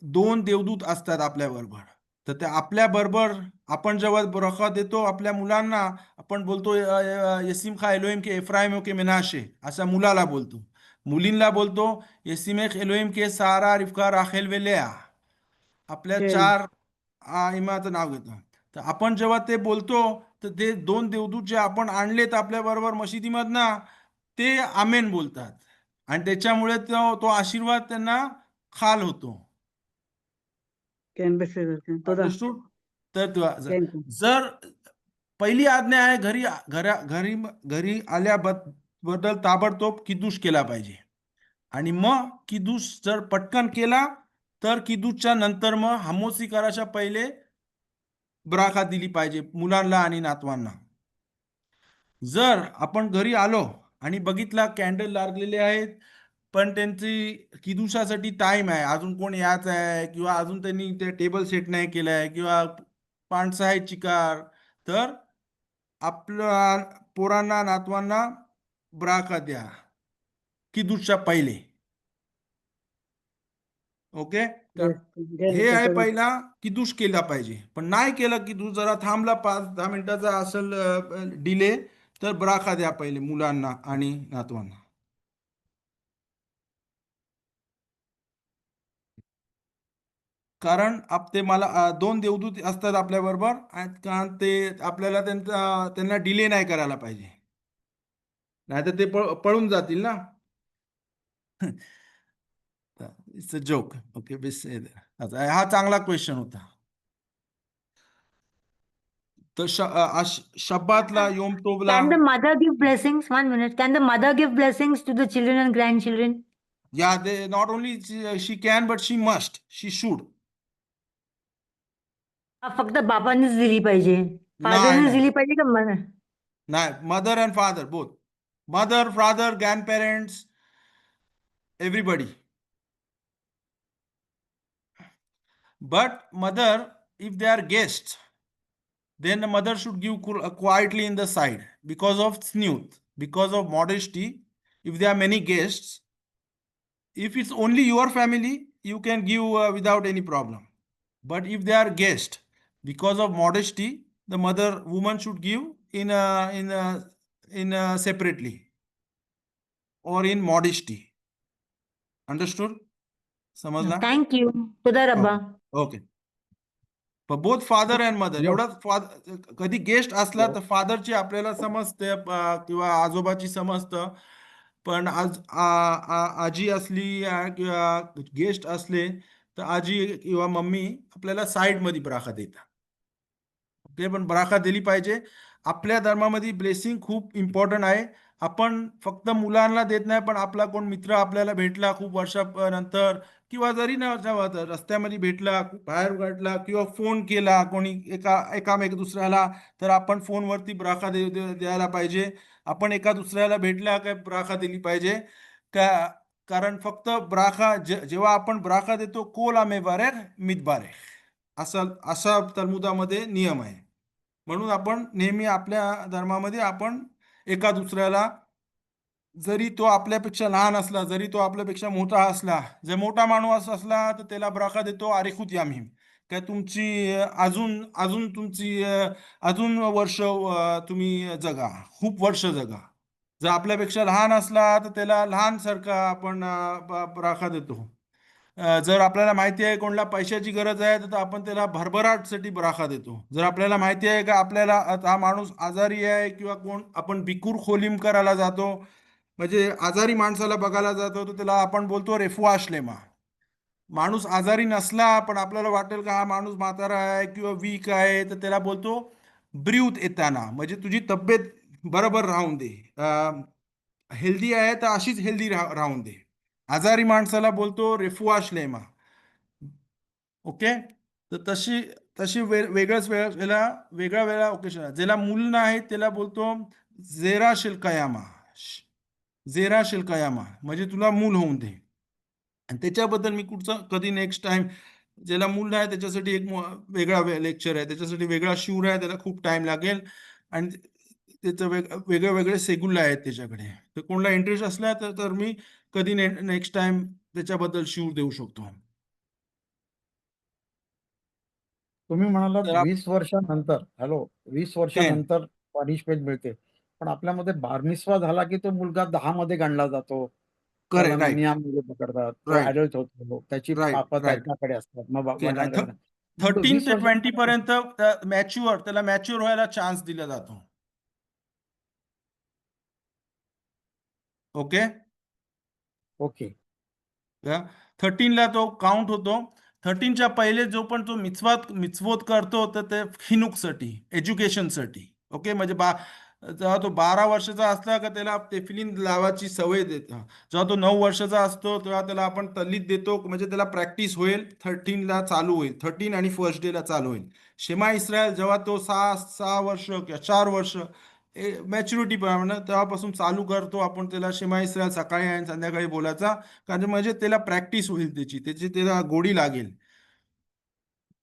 2 देवदूत असतात आपल्या बरोबर. तर त्या आपल्या बरोबर आपण जेव्हा ब्राखा देतो आपल्या मुलांना, आपण बोलतो यसीम खा एलोहिम के एफ्राइम के मेनाशे, असा मुलाला बोलतो. मुलींना बोलतो यसीमेख एलोहिम के सारा रिफका राखेल वे लेआ. आपल्या 4 इमाचं नाव घेतो. तर आपण जेव्हा ते बोलतो, तर ते 2 देवदूत जे आपण आणलेत आपल्या बरोबर मशिदीमधनं, ते आमेन बोलतात आणि त्याच्यामुळे तो आशीर्वाद त्यांना खाल होतो. अंडरस्टूड? तर जर पहिली आज्ञा आहे घरी आल्याबद्दल ताबडतोब किदूश केला पाहिजे. आणि मग किदूश जर पटकन केला तर किदूशच्या नंतर मग हमोसी करायच्या पहिले ब्राखा दिली पाहिजे मुलांना आणि नातवांना. जर आपण घरी आलो आणि बघितला कॅन्डल लागलेले आहेत, पण त्यांची किदुशासाठी टाइम आहे, अजून कोण यायचं आहे किंवा अजून त्यांनी ते टेबल सेट नाही केलंय किंवा माणसं आहेत चिकार, तर आपल्या पोरांना नातवांना ब्राखा द्या किदूशच्या पहिले. ओके, तर हे आहे पहिला किदूश केला पाहिजे. पण नाही केलं किदूश, जरा थांबला 5-10 मिनिटाचा असेल डिले, तर ब्राखा द्या पहिले मुलांना आणि नातवांना. कारण ते मला 2 देवदूत असतात आपल्या बरोबर, कारण ते आपल्याला त्यांना डिले नाही करायला पाहिजे. नाहीतर ते पळून जातील ना. It's a joke. Okay base. हा चांगला क्वेश्चन होता. तर शब्बातला योम तोबला. Can the mother give blessings? 1 minute. Can the mother give blessings to the children and grandchildren? Yeah, they not only she can, but she must. She should. फक्त बापांनीच दिली पाहिजे, नाही फादरनेच नाही दिली पाहिजे का मदर? नाही, mother and father both. Mother, father, grandparents, everybody. But mother, if they are guests, then the mother should give quietly in the side because of snoot, because of modesty. If there are many guests, if it's only your family, you can give without any problem. But if they are guests, because of modesty, the mother woman should give in separately or in modesty. Understood? समजला? Thank you. खुदा रब्बा. Okay. Both father and mother. Hello एवढा कधी guest असला तर फादरची आपल्याला समजते किंवा आजोबाची समजतं. पण आज आजी असली किंवा गेस्ट असले तर आजी किंवा मम्मी आपल्याला साईड मध्ये बराखा देतात. ओके, पण बराखा दिली पाहिजे. आपल्या धर्मामध्ये ब्लेसिंग खूप इम्पॉर्टंट आहे. आपण फक्त मुलांना देत नाही, पण आपला कोण मित्र आपल्याला भेटला खूप वर्षानंतर किंवा जरी न रस्त्यामध्ये भेटला, बाहेर गाठला किंवा फोन केला कोणी एकामेक दुसऱ्याला, तर आपण फोनवरती बराखा द्यायला पाहिजे. आपण एका दुसऱ्याला भेटला काय बराखा दिली पाहिजे का. कारण फक्त बराखा जेव्हा आपण बराखा देतो, कोला मे बारे मित बारे, असा तलमुदामध्ये नियम आहे. म्हणून आपण नेहमी आपल्या धर्मामध्ये आपण एका दुसऱ्याला, जरी तो आपल्यापेक्षा लहान असला, जरी तो आपल्यापेक्षा मोठा असला, जर मोठा माणूस असला तर त्याला बराखा देतो आरेखुत यामिम, काय तुमची अजून अजून तुमची अजून वर्ष तुम्ही जगा, खूप वर्ष जगा. जर आपल्यापेक्षा लहान असला तर त्याला लहान सारखा आपण बराखा देतो. जर आपल्याला माहिती आहे कोणाला पैशाची गरज आहे तर आपण त्याला भरभराटसाठी बराखा देतो. जर आपल्याला माहिती आहे का आपल्याला हा माणूस आजारी आहे किंवा कोण आपण बिकुर खोलीम करायला जातो, म्हणजे आजारी माणसाला बघायला जातो, तर त्याला आपण बोलतो रेफुआ श्लेमा. माणूस आजारी नसला पण आपल्याला वाटेल का हा माणूस म्हातारा आहे किंवा वीक आहे, तर त्याला बोलतो ब्रीथ येताना, म्हणजे तुझी तब्येत बरोबर राहून दे, हेल्दी आहे तर अशीच हेल्दी राहून दे. आजारी माणसाला बोलतो रेफुआ श्लेमा. ओके. तर तशी तशी वेगळ्याच वेळेला वेगळ्या वेगळ्या ओकेशन. ज्याला मूल नाही त्याला बोलतो झेरा शिलकयामा. झेरा शिलकयामा म्हणजे तुला मूल होऊन दे. आणि त्याच्याबद्दल मी कधी नेक्स्ट टाइम, ज्याला मूल नाही त्याच्यासाठी एक वेगळा लेक्चर आहे, त्याच्यासाठी वेगळा शिवर आहे, त्याला खूप टाइम लागेल. आणि त्याचं वेगळे वेगळे सेगुल आहेत त्याच्याकडे. तर कोणाला इंटरेस्ट असला तर मी कधी नेक्स्ट टाइम त्याच्याबद्दल शिवर देऊ शकतो. तुम्ही म्हणालात तर 20 वर्षानंतर, 20 वर्षानंतर पनिशमेंट मिळते, पण आपल्यामध्ये बारमिसवा झाला की तो मुलगा 10 मध्ये गणला जातो. त्याला करेक्ट. राईट मिनियामध्ये पकडतात, तो राईट ऍडल्ट होतो, त्याची राईट पापं राईट त्याच्याकडे असतात, मग वडिलांकडे नाही. 13 20 ते 20 वर्षानंतर पर्यंत त्याला मॅच्युअर व्हायला चान्स दिला जातो. ओके. ओके. 13ला तो काउंट होतो. 13च्या पहिले जो पण तो मिtzvot करतो तर ते खिनुकसाठी, एज्युकेशनसाठी. ओके. म्हणजे जेव्हा तो 12 वर्षाचा असला का त्याला तेफिलीन लावायची सवय देतो. जेव्हा तो 9 वर्षाचा असतो तेव्हा त्याला आपण तल्लीत देतो, म्हणजे त्याला प्रॅक्टिस होईल. 13ला चालू होईल, 13 आणि फर्स्ट डेला चालू होईल. शेमा इस्रायल जेव्हा तो 6 वर्ष किंवा 4 वर्ष मॅच्युरिटी प्रमाणे तेव्हापासून चालू करतो आपण त्याला शेमा इस्रायल सकाळी आणि संध्याकाळी बोलायचा. कारण म्हणजे त्याला प्रॅक्टिस होईल, त्याची त्याला गोडी लागेल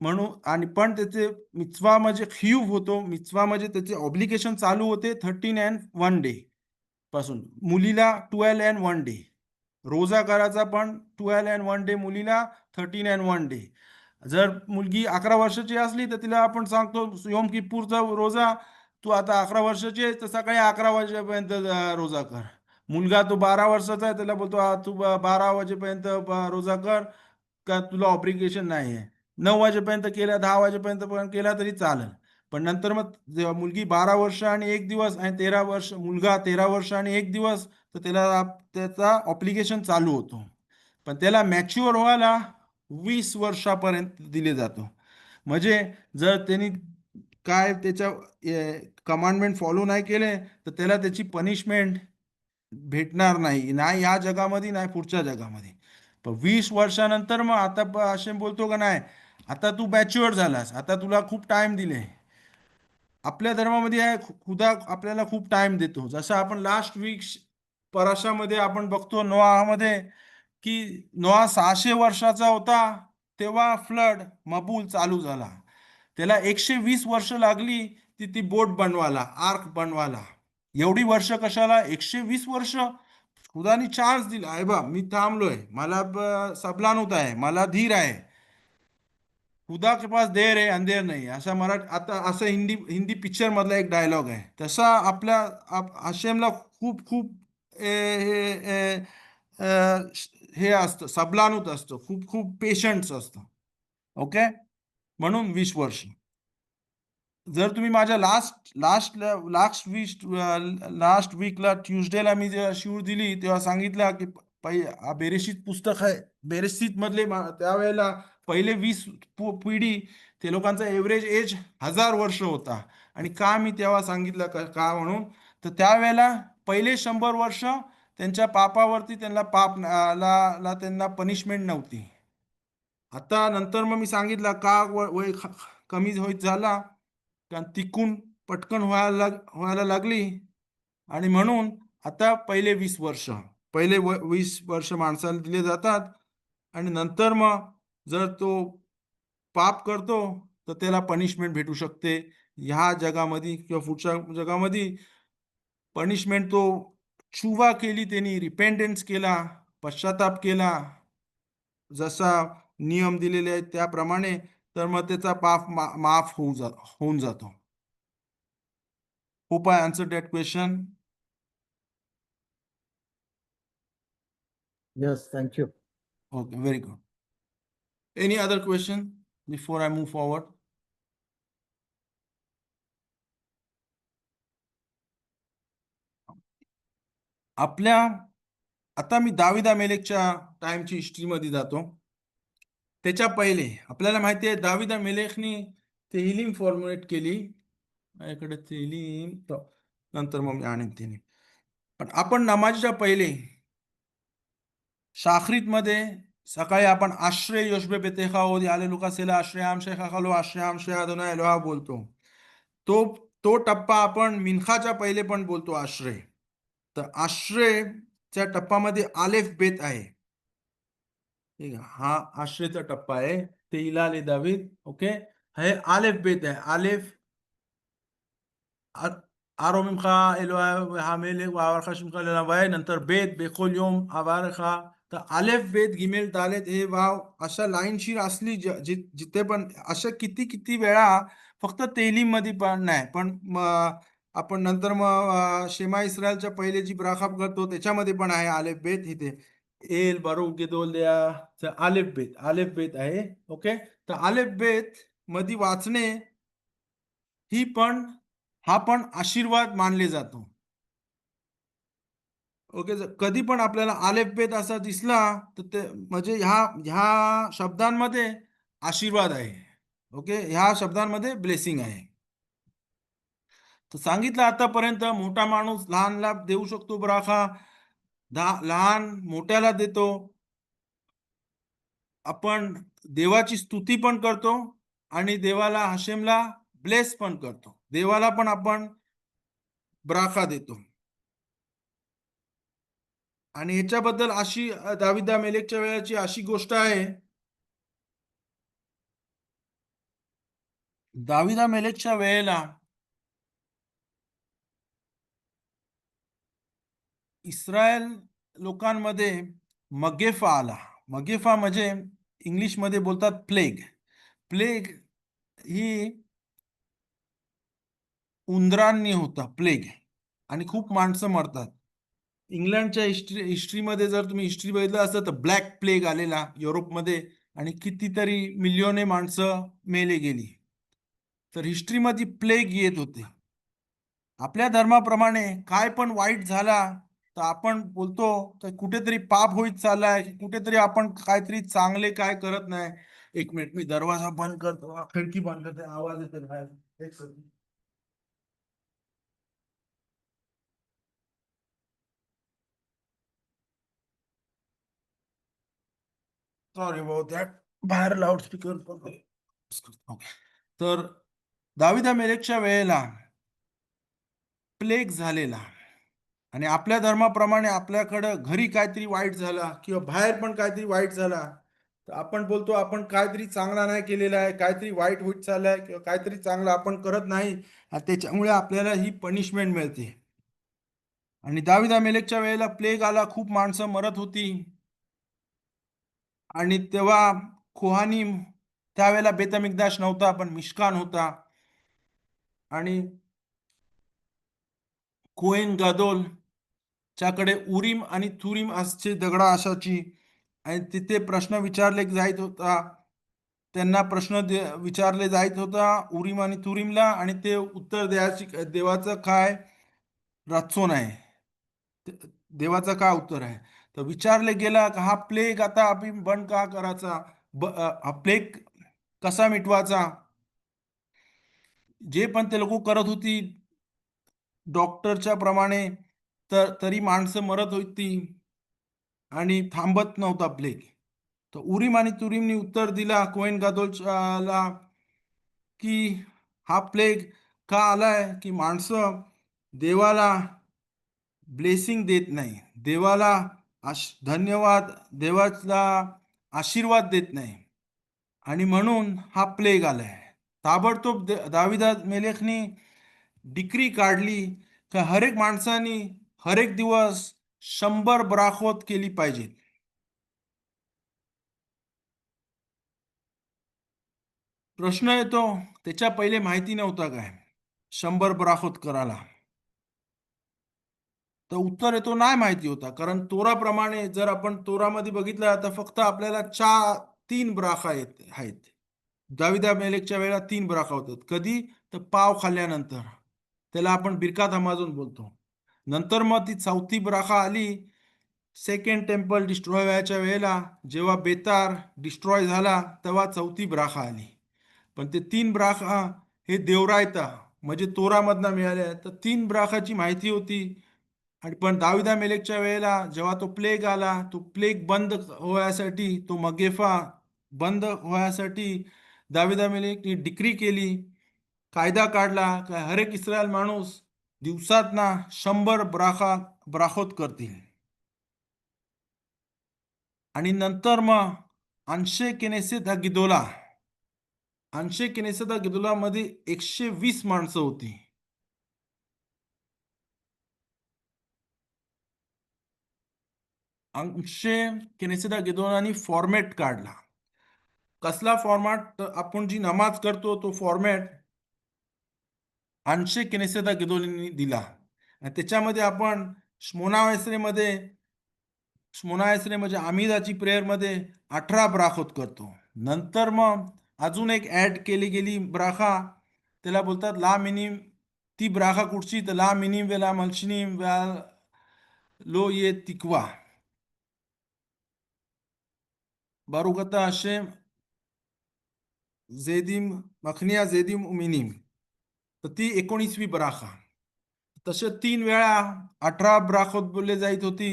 म्हणून. आणि पण त्याचे मिtzवा म्हणजे खियूव होतो. मिtzवा म्हणजे त्याचे ऑब्लिगेशन चालू होते 13 अँड 1 डे पासून. मुलीला 12 अँड 1 डे रोजा करायचा, पण 12 अँड 1 डे मुलीला, 13 अँड 1 डे. जर मुलगी 11 वर्षाची असली तर तिला आपण सांगतो योम किप्पूरचा रोजा, तू आता 11 वर्षाची आहे तर सकाळी 11 वाजेपर्यंत रोजा कर. मुलगा तो 12 वर्षाचा आहे त्याला बोलतो तू 12 वाजेपर्यंत रोजा कर, का तुला ऑब्लिगेशन नाही आहे. 9 वाजेपर्यंत केला, 10 वाजेपर्यंत पण केला तरी चालेल. पण नंतर मग जेव्हा मुलगी 12 वर्ष आणि 1 दिवस आणि 13 वर्ष, मुलगा 13 वर्ष आणि 1 दिवस, तर त्याला त्याचा ऑब्लिगेशन चालू होतो. पण त्याला मॅच्युअर व्हायला 20 वर्षापर्यंत दिले जातो. म्हणजे जर त्यांनी काय त्याच्या कमांडमेंट फॉलो नाही केले तर त्याला त्याची पनिशमेंट भेटणार नाही, नाही या जगामध्ये नाही पुढच्या जगामध्ये. पण 20 वर्षानंतर मग आता हशेम बोलतो का नाही, आता तू मॅच्युअर झालास, आता तुला खूप टाइम दिले. आपल्या धर्मामध्ये आहे खुदा आपल्याला खूप टाइम देतो. जसं आपण लास्ट वीक पराशामध्ये आपण बघतो नोआमध्ये की नोआ 600 वर्षाचा होता तेव्हा फ्लड मबूल चालू झाला. त्याला 120 वर्ष लागली ती बोट बनवायला, आर्क बनवायला. एवढी वर्ष कशाला? 120 वर्ष खुदानी चान्स दिला आहे बा, मी थांबलोय, मला सबलानूत आहे, मला धीर आहे. खुदा के पास देर आहे अंधेर नाही, असा आता असं हिंदी पिक्चर मधला एक डायलॉग आहे. तसा आपल्या हशेमला खूप खूप हे असतं, सबलानूत असतं, खूप खूप पेशन्स असतं. ओके, म्हणून 20 वर्ष. जर तुम्ही माझ्या लास्ट वीकला ट्यूजडेला मी जेव्हा शिवूर दिली तेव्हा सांगितलं की बेरेशीत पुस्तक आहे, बेरेशीत मधले त्यावेळेला पहिले 20 पिढी ते लोकांचा एव्हरेज एज 1000 वर्ष होता. आणि का मी तेव्हा सांगितलं का म्हणून, तर त्यावेळेला पहिले 100 वर्ष त्यांच्या पापावरती त्यांना त्यांना पनिशमेंट नव्हती. आता नंतर मग मी सांगितलं का वय कमी होत झाला, कारण तिकून पटकन व्हायला लागली. आणि म्हणून आता पहिले 20 वर्ष 20 वर्ष माणसाला दिले जातात. आणि नंतर मग जर तो पाप करतो तर त्याला पनिशमेंट भेटू शकते ह्या जगामध्ये किंवा पुढच्या जगामध्ये. पनिशमेंट तो चुवा केली, त्यांनी रिपेंटन्स केला, पश्चाताप केला, जसा नियम दिलेले आहेत त्याप्रमाणे, तर मग त्याचा पाप माफ होऊन जातो. Hope I answered that question. Yes, thank you. Okay, very good. Any other question before I move forward? आपल्या आता मी दाविदा मेलेकच्या टाइमची हिस्ट्रीमध्ये जातो. त्याच्या पहिले आपल्याला माहिती आहे दाविदा मेलेकनी तेहिलीम फॉर्म्युलेट केली. माझ्याकडे तेहिलीम नंतर मग मी आणेन तिने. पण आपण नमाजच्या पहिले शाखरीत मध्ये सकाळी आपण आश्रय योशबे बेतेखा ओदी आले लुकासेला आश्रयाम शेखा खालो आश्रयाम शे अदोनाय एलोहा बोलतो. तो टप्पा आपण मिनखाच्या पहिले पण बोलतो आश्रय. तर आश्रयच्या टप्पामध्ये आलेफ बेत आहे. ठीक आहे, हा आश्रयचा टप्पा आहे. ते इलाले दावीद. ओके, हे आलेफ बेत आहे. आलेफ आरोमिमखा एलोहा हामेले वावरखा शिमखा लेलावाय, नंतर बेत बेकोल योम आवारखा. तर आलेफ बेत गिमेल दालेत हे वाव अशा लाईनशीर असली जिथे पण अशा किती वेळा फक्त तेलीम मध्ये पण नाही, पण आपण नंतर मग शेमा इस्रायलच्या पहिले जी ब्राखा करतो त्याच्यामध्ये पण आहे आलेफ बेत. इथे एल बारू गेदोल द्या आलेफ बेत आहे. ओके, तर आलेफ बेत मध्ये वाचणे हा पण आशीर्वाद मानले जातो. ओके, कधी पण आपल्याला आलेफ बेत असा दिसला तर ते म्हणजे ह्या शब्दांमध्ये आशीर्वाद आहे. ओके, ह्या शब्दांमध्ये ब्लेसिंग आहे. तर सांगितलं आतापर्यंत मोठा माणूस लहानला देऊ शकतो ब्राखा, लहान मोठ्याला देतो. आपण देवाची स्तुती पण करतो आणि देवाला हशेमला ब्लेस पण करतो. देवाला पण आपण ब्राखा देतो. आणि ह्याच्याबद्दल अशी दाविदा मेलेकच्या वेळेची अशी गोष्ट आहे, दाविदा मेलेकच्या वेळेला इस्रायल लोकांमध्ये मगेफा आला. मगेफा म्हणजे इंग्लिशमध्ये बोलतात प्लेग. प्लेग ही उंदरांनी होता प्लेग, आणि खूप माणसं मरतात. इंग्लंडच्या हिस्ट्रीमध्ये जर तुम्ही हिस्ट्री बघितलं असतं तर ब्लॅक प्लेग आलेला युरोपमध्ये आणि कितीतरी मिलियने माणसं मेले गेली. तर हिस्ट्रीमध्ये प्लेग येत होते. आपल्या धर्माप्रमाणे काय पण वाईट झाला तर आपण बोलतो तर कुठेतरी पाप होईत चाललाय, कुठेतरी आपण काहीतरी चांगले काय करत नाही. एक मिनिट, मी दरवाजा बंद करतो, खिडकी बंद करते, आवाज येतो बाहेर. एक second. Sorry about that. बाहेर लाऊडस्पीकर ओके. तर दाविदा मेलेकच्या वेळेला प्लेग झालेला आणि आपल्या धर्माप्रमाणे आपल्याकडं घरी काहीतरी वाईट झाला किंवा बाहेर पण काहीतरी वाईट झाला तर आपण बोलतो आपण काहीतरी चांगला नाही केलेला आहे, काहीतरी वाईट होत चाललंय किंवा काहीतरी चांगलं आपण करत नाही आणि त्याच्यामुळे आपल्याला ही पनिशमेंट मिळते. आणि दाविदा मेलेकच्या वेळेला प्लेग आला, खूप माणसं मरत होती आणि तेव्हा कोहानी, त्यावेळेला बेतमिकदाश नव्हता पण मिश्कान होता आणि कोहेन गादोल च्याकडे उरीम आणि तुरीम असचे दगडा असायची आणि तिथे प्रश्न विचारले जात होता. त्यांना प्रश्न विचारले जात होता उरीम आणि तुरीमला आणि ते उत्तर द्यायची देवाचं काय रचून आहे, देवाचं काय उत्तर आहे. तर विचारले गेला का हा प्लेग आता आपण बंद का करायचा, हा प्लेग कसा मिटवायचा. जे पण ते लोक करत होती डॉक्टरच्या प्रमाणे तरी माणसं मरत होती आणि थांबत नव्हता प्लेग. तर उरीम आणि तुरीमनी उत्तर दिला कोहेन गादोलला की हा प्लेग का आलाय की माणसं देवाला ब्लेसिंग देत नाही, देवाला धन्यवाद, देवाला आशीर्वाद देत नाही आणि म्हणून हा प्लेग आलाय. ताबडतोब दाविदा मेलेखनी डिक्री काढली की हर एक माणसानी हर एक दिवस 100 बराखोत केली पाहिजे. प्रश्न येतो त्याच्या पहिले माहिती नव्हता काय 100 बराखोत करायला. तर उत्तर येतो नाही माहिती होता, कारण तोराप्रमाणे जर आपण तोरामध्ये बघितलं तर फक्त आपल्याला 3 बराखा आहेत. दाविदा मेलेकच्या वेळेला 3 बराखा होतात. कधी तर पाव खाल्ल्यानंतर, त्याला आपण बिरकात हमाजून बोलतो. नंतर मग ती 4थी बराखा आली सेकंड टेम्पल डिस्ट्रॉय व्हायच्या वेळेला, जेव्हा बेतार डिस्ट्रॉय झाला तेव्हा 4थी बराखा आली. पण ते 3 बराखा हे देवरायता म्हणजे तोरामधनं मिळाले. तर 3 बराखाची माहिती होती. आणि पण दाविदा मेलेकच्या वेळेला जेव्हा तो प्लेग आला, तो प्लेग बंद होण्यासाठी, तो मगेफा बंद होण्यासाठी दाविदा मेलेकने डिक्री केली, कायदा काढला का हर एक इस्रायल माणूस दिवसातना 100 बराखोत करतील. आणि नंतर मग अंशे केनेसेत गिदोला, अंशे केनेसेत गिदोला मध्ये 120 माणसं होती. अंशे केनेसेत गिदोलानी फॉर्मॅट काढला. कसला फॉर्मॅट, आपण जी नमाज करतो तो फॉर्मॅट अंशे केनेसेत गिदोलीने दिला. आणि त्याच्यामध्ये आपण श्मोनाएसरे म्हणजे आमिदाची प्रेयरमध्ये 18 बराखोत करतो. नंतर मग अजून एक ऍड केली गेली बराखा, त्याला बोलतात ला मिनिम. ती बराखा कुठची तर ला मिनिम वेला मल्शिनीम लो ये तिकवा बारुगता अशेम झेदिम मखनिया झेदिम उमिनीम. तर ती 19वी बराखा. तसे 3 वेळा 18 बराखोत बोलले जात होती.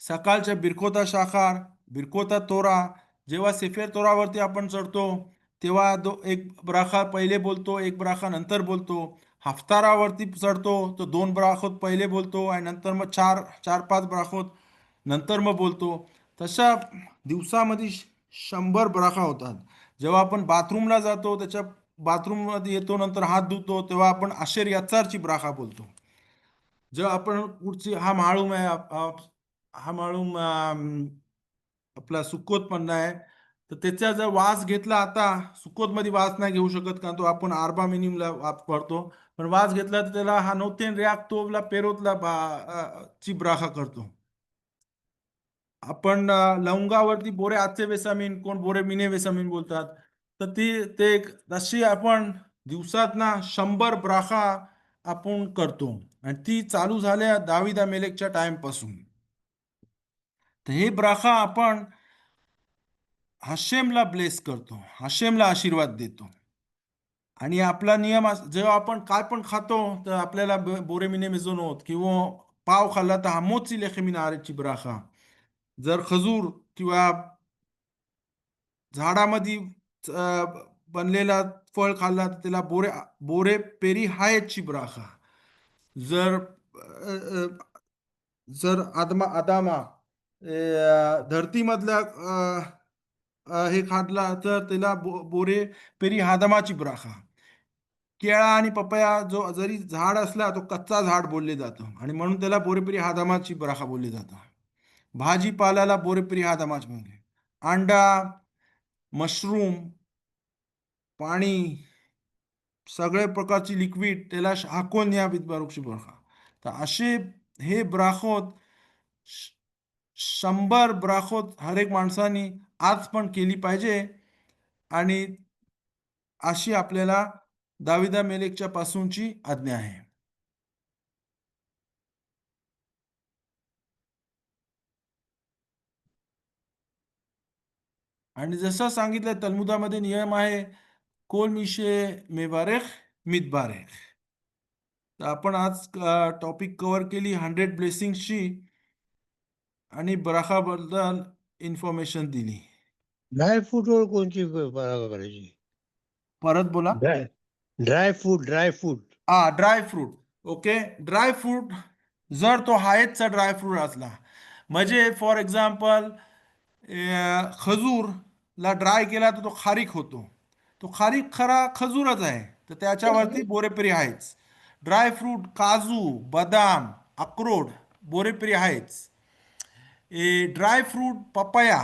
सकाळच्या बिरकोता शाखार, बिरकोता तोरा, जेव्हा सेफेर तोरावरती आपण चढतो तेव्हा एक बराखा पहिले बोलतो, एक बराखा नंतर बोलतो. हफ्तारावरती चढतो तो 2 बराखोत पहिले बोलतो आणि नंतर मग 4-5 बराखोत नंतर मग बोलतो. तशा दिवसामध्ये 100 बराखा होतात. जेव्हा आपण बाथरूमला जातो, त्याच्या बाथरूममध्ये येतो, नंतर हात धुतो, तेव्हा आपण आशेर याचारची बराखा बोलतो. जेव्हा आपण पुढची हा माळूम आहे, हा माळूम आपला सुक्कोत पण आहे, तर त्याचा जर वास घेतला, आता सुक्कोत मध्ये वास नाही घेऊ शकत कारण तो आपण आर्बा मिनिमला वापरतो, पण वास घेतला तर त्याला हा नोतेन रियाक्तोला पेरोतला ची बराखा करतो. आपण लवंगावरती बोरे आजचे बेसामीन, कोण बोरे मिने बेसामीन बोलतात. तर ते तशी आपण दिवसात ना 100 ब्राखा आपण करतो आणि ती चालू झाल्या दावीद मेलेकच्या टाइम पासून. तर हे ब्राखा आपण हशेमला ब्लेस करतो, हशेमला आशीर्वाद देतो. आणि आपला नियम जेव्हा आपण काय पण खातो तर आपल्याला बोरे मिने मेझोनोत किंवा पाव खाल्ला तर हमोची लेखमिन आरेची ब्राखा. जर खजूर किंवा झाडामध्ये बनलेला फळ खाल्ला तर त्याला बोरे बोरे पेरी हायची ब्राखा. जर जर आदामा धरतीमधल्या हे खाल्ला तर त्याला बोरे पेरी हादमाची ब्राखा. केळा आणि पपया जो जरी झाड असला तो कच्चा झाड बोलले जातं आणि म्हणून त्याला बोरेपेरी हादमाची ब्राखा बोलले जातं. भाजीपाल्याला बोरेपेरी हादमाची म्हणजे अंडा, मशरूम, पाणी, सगळे प्रकारची लिक्विड त्याला हाकोन या बिदबारुकची ब्राखा. तर असे हे ब्राखोत 100 ब्राखोत हर एक माणसाने आज पण केली पाहिजे. आणि अशी आपल्याला दाविदा मेलेकच्या पासूनची आज्ञा आहे. आणि जसं सांगितलं तल्मुदामध्ये नियम आहे, कोल मिशे मेबारेख मितबारेख. तर आपण आज टॉपिक कव्हर केली 100 ब्लेसिंग्सची आणि ब्राखाबद्दल इन्फॉर्मेशन दिली. ड्राय फ्रूटवर कोणची परागा करायची? परत बोला. Dry fruit dry fruit. Okay, dry fruit जर तो हायेतचा ड्राय फ्रूट असला म्हणजे फॉर एक्झाम्पल खजूरला ड्राय केला तर तो खारीक होतो. तो खारीक खरा खजूरच आहे तर त्याच्यावरती बोरेपेरी आहेच. ड्राय फ्रूट काजू, बदाम, अक्रोड बोरेपेरी आहेच. ड्राय फ्रूट पपया,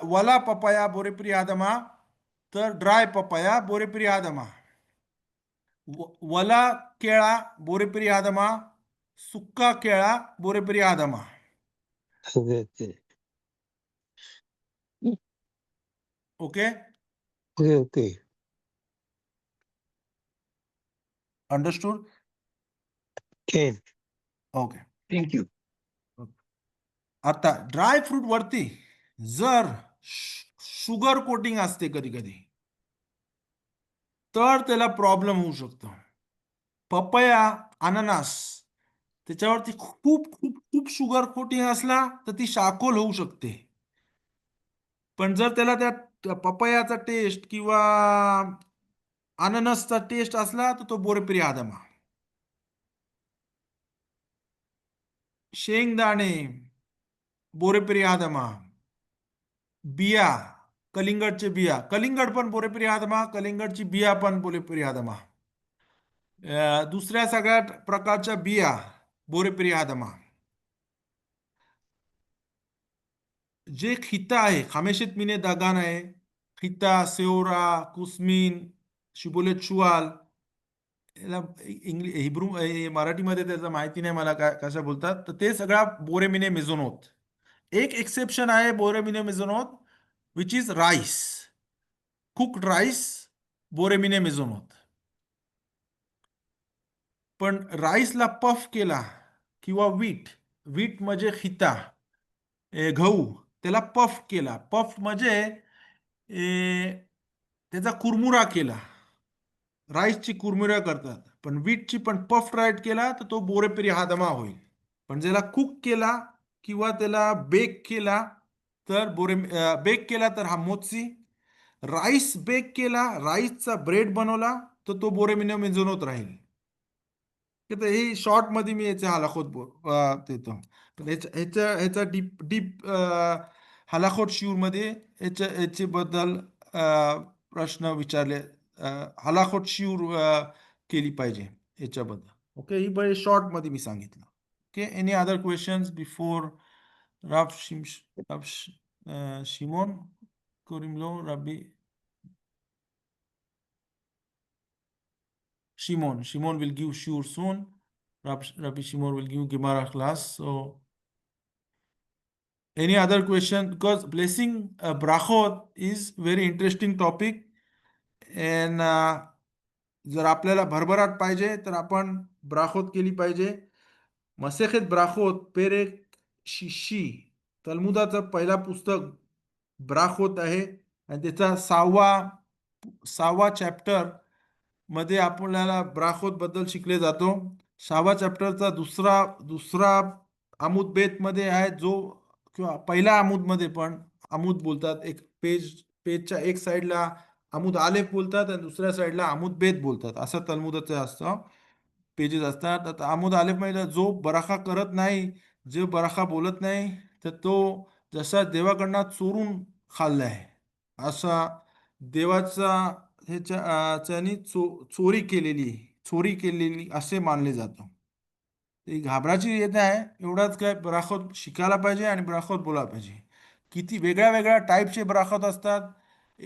वला पपया बोरेपेरी आदमा तर ड्राय पपया बोरेपेरी आदमा. वला केळा बोरेपेरी आदमा, सुक्का केळा बोरेपेरी आदमा. Okay okay understood. Okay, thank you. आता ड्राय फ्रूट वरती जर शुगर कोटिंग असते कधी कधी तर त्याला प्रॉब्लेम होऊ शकतो. पपया, अननस त्याच्यावरती खूप खूप खूप शुगर कोटिंग असला तर ती शाकोल होऊ शकते. पण जर त्याला त्या पपयाचा टेस्ट किंवा अननसचा टेस्ट असला तर तो बोरेपेरी आदमा. शेंगदाणे बोरेपेरी आदमा. बिया, कलिंगडचे बिया, कलिंगड पण बोरेपेरी आदमा, कलिंगडची बिया पण बोरेपेरी आदमा. दुसऱ्या सगळ्या प्रकारच्या बिया बोरेपेरी आदमा. जे खिता आहे खामेशेत मिने दागान आहे, खिता, सेवरा, कुस्मीन, शिबोलेत शुआल, याला हिब्रू मराठीमध्ये त्याचं माहिती नाही मला काय कशा बोलतात. तर ते सगळ्या बोरेमिने मेझोनोत. एक एक्सेप्शन आहे बोरेमिने मेझोनोत which is rice, cooked rice बोरेमिने मेझोनोत. पण राईसला पफ केला किंवा वीट म्हणजे खिता, गहू, त्याला पफ केला. पफ म्हणजे त्याचा कुरमुरा केला. राईसची कुरमुरा करतात पण वीटची पण पफ राईट केला तर तो बोरेपेरी हादमा होईल. पण ज्याला कुक केला किंवा त्याला बेक केला तर बेक केला तर हा मोत्सी. राईस बेक केला, राईसचा ब्रेड बनवला तर तो बोरेमिने मेझोनोत राहील. हे शॉर्ट मध्ये मी याचे हलाखोत देतो. पण ह्याचा डीप डीप हलाखोट शिवर मध्ये याचे बद्दल प्रश्न विचारले, हलाखोट शिवर केली पाहिजे याच्याबद्दल. ओके, ही बरे शॉर्ट मध्ये मी सांगितलं. Okay, any other questions before Shimon कोरिमलो रबी Shimon will give shiur soon. Rabbi Shimon will give Gemara class. So, any other question? Because blessing brachot is very interesting topic. जर आपल्याला भरभराट पाहिजे तर आपण ब्राखोत केली पाहिजे. मसेखेत ब्राखोत पेरेक शिशी तलमुदाचं पहिला पुस्तक ब्राखोत आहे आणि त्याचा सहावा चॅप्टर मध्ये आपल्याला ब्राखोत बद्दल शिकले जातो. 6व्या चॅप्टरचा दुसरा आमुद बेत मध्ये आहे, जो किंवा पहिल्या आमुद मध्ये पण आमुद बोलतात. एक पेजच्या एक साईडला आमुद आलेफ बोलतात आणि दुसऱ्या साईडला आमुद बेत बोलतात. असं तलमुदाचं असतं, पेजेस असतात. आता आमुद आलेफ मध्ये जो बराखा करत नाही, जे बराखा बोलत नाही, तर तो जसा देवाकडनं चोरून खाल्ला आहे, असा देवाचा ह्याच्यानी चोरी केलेली असे मानले जातं. ते घाबराची येत आहे. एवढाच काय, बराखत शिकायला पाहिजे आणि बराखत बोलायला पाहिजे. किती वेगळ्या वेगळ्या टाईपचे बराखत असतात.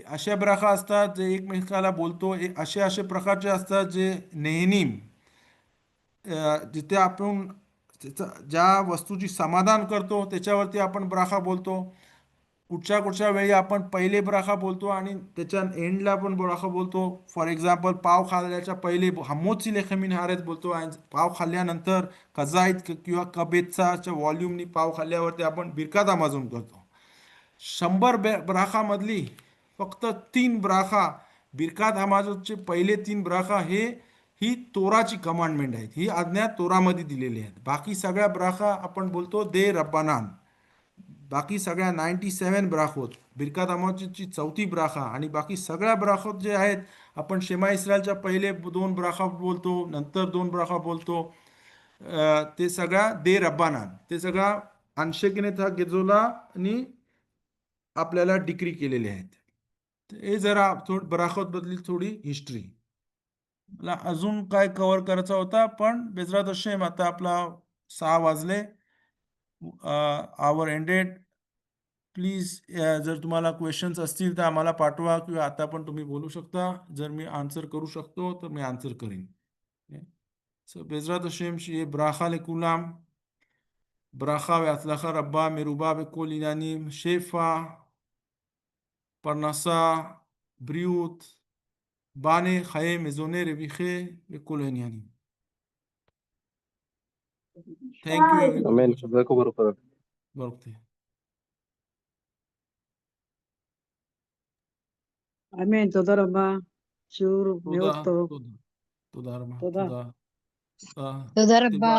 अशा बराखा असतात जे एकमेकाला बोलतो, असे प्रकारचे असतात जे नेहमी जिथे आपण ज्या वस्तूची समाधान करतो त्याच्यावरती आपण बराखा बोलतो. कुठच्या वेळी आपण पहिले बराखा बोलतो आणि त्याच्या एंडला पण बराखा बोलतो. फॉर एक्झाम्पल, पाव खाल्ल्याच्या पहिले हमोची लेखमीन हारेच बोलतो आणि पाव खाल्ल्यानंतर कजाईत किंवा कबेतचा व्हॉल्यूमनी पाव खाल्ल्यावरती आपण बिरकात आमाजून करतो. 100 बराखामधली फक्त 3 बराखा, बिरकात हमाजूदचे पहिले 3 बराखा ही तोराची कमांडमेंट आहेत. ही आज्ञा तोरामध्ये दिलेली आहेत. बाकी सगळ्या बराखा आपण बोलतो दे रब्बानान. बाकी सगळ्या 97 बराखोत, बिरकात हमाजूदची 4थी बराखा आणि बाकी सगळ्या बराखोत जे आहेत, आपण शेमा इस्रायलच्या पहिले 2 बराखा बोलतो, नंतर 2 बराखा बोलतो. ते सगळ्या दे रब्बानान, ते सगळा अन्शेकिनेथा गेजोला आणि आपल्याला डिक्री केलेले आहेत. हे जरा बराखत बदली थोडी हिस्ट्री. मला अजून काय कव्हर करायचा होता, पण बेजरात हशेम आता आपला 6 वाजले, आवर एंडेड. प्लीज जर तुम्हाला क्वेश्चन्स असतील तर आम्हाला पाठवा किंवा आता पण तुम्ही बोलू शकता. जर मी आन्सर करू शकतो तर मी आन्सर करीन. सो बेजरात हशेम शिये ब्राखा लेकुलाम, ब्राखा व अतलाखा रब्बा मेरुबा व Coal इनानीम Shifa פרנסה, בריאות, בנה, חיי, מזוני, רוויחי וכל העניינים. Thank you everybody. אמן, חזק וברוך. ברוך תהיה. אמן, תודה רבה. שיעור מאוד תודה, טוב. תודה. תודה רבה. תודה. תודה. תודה רבה.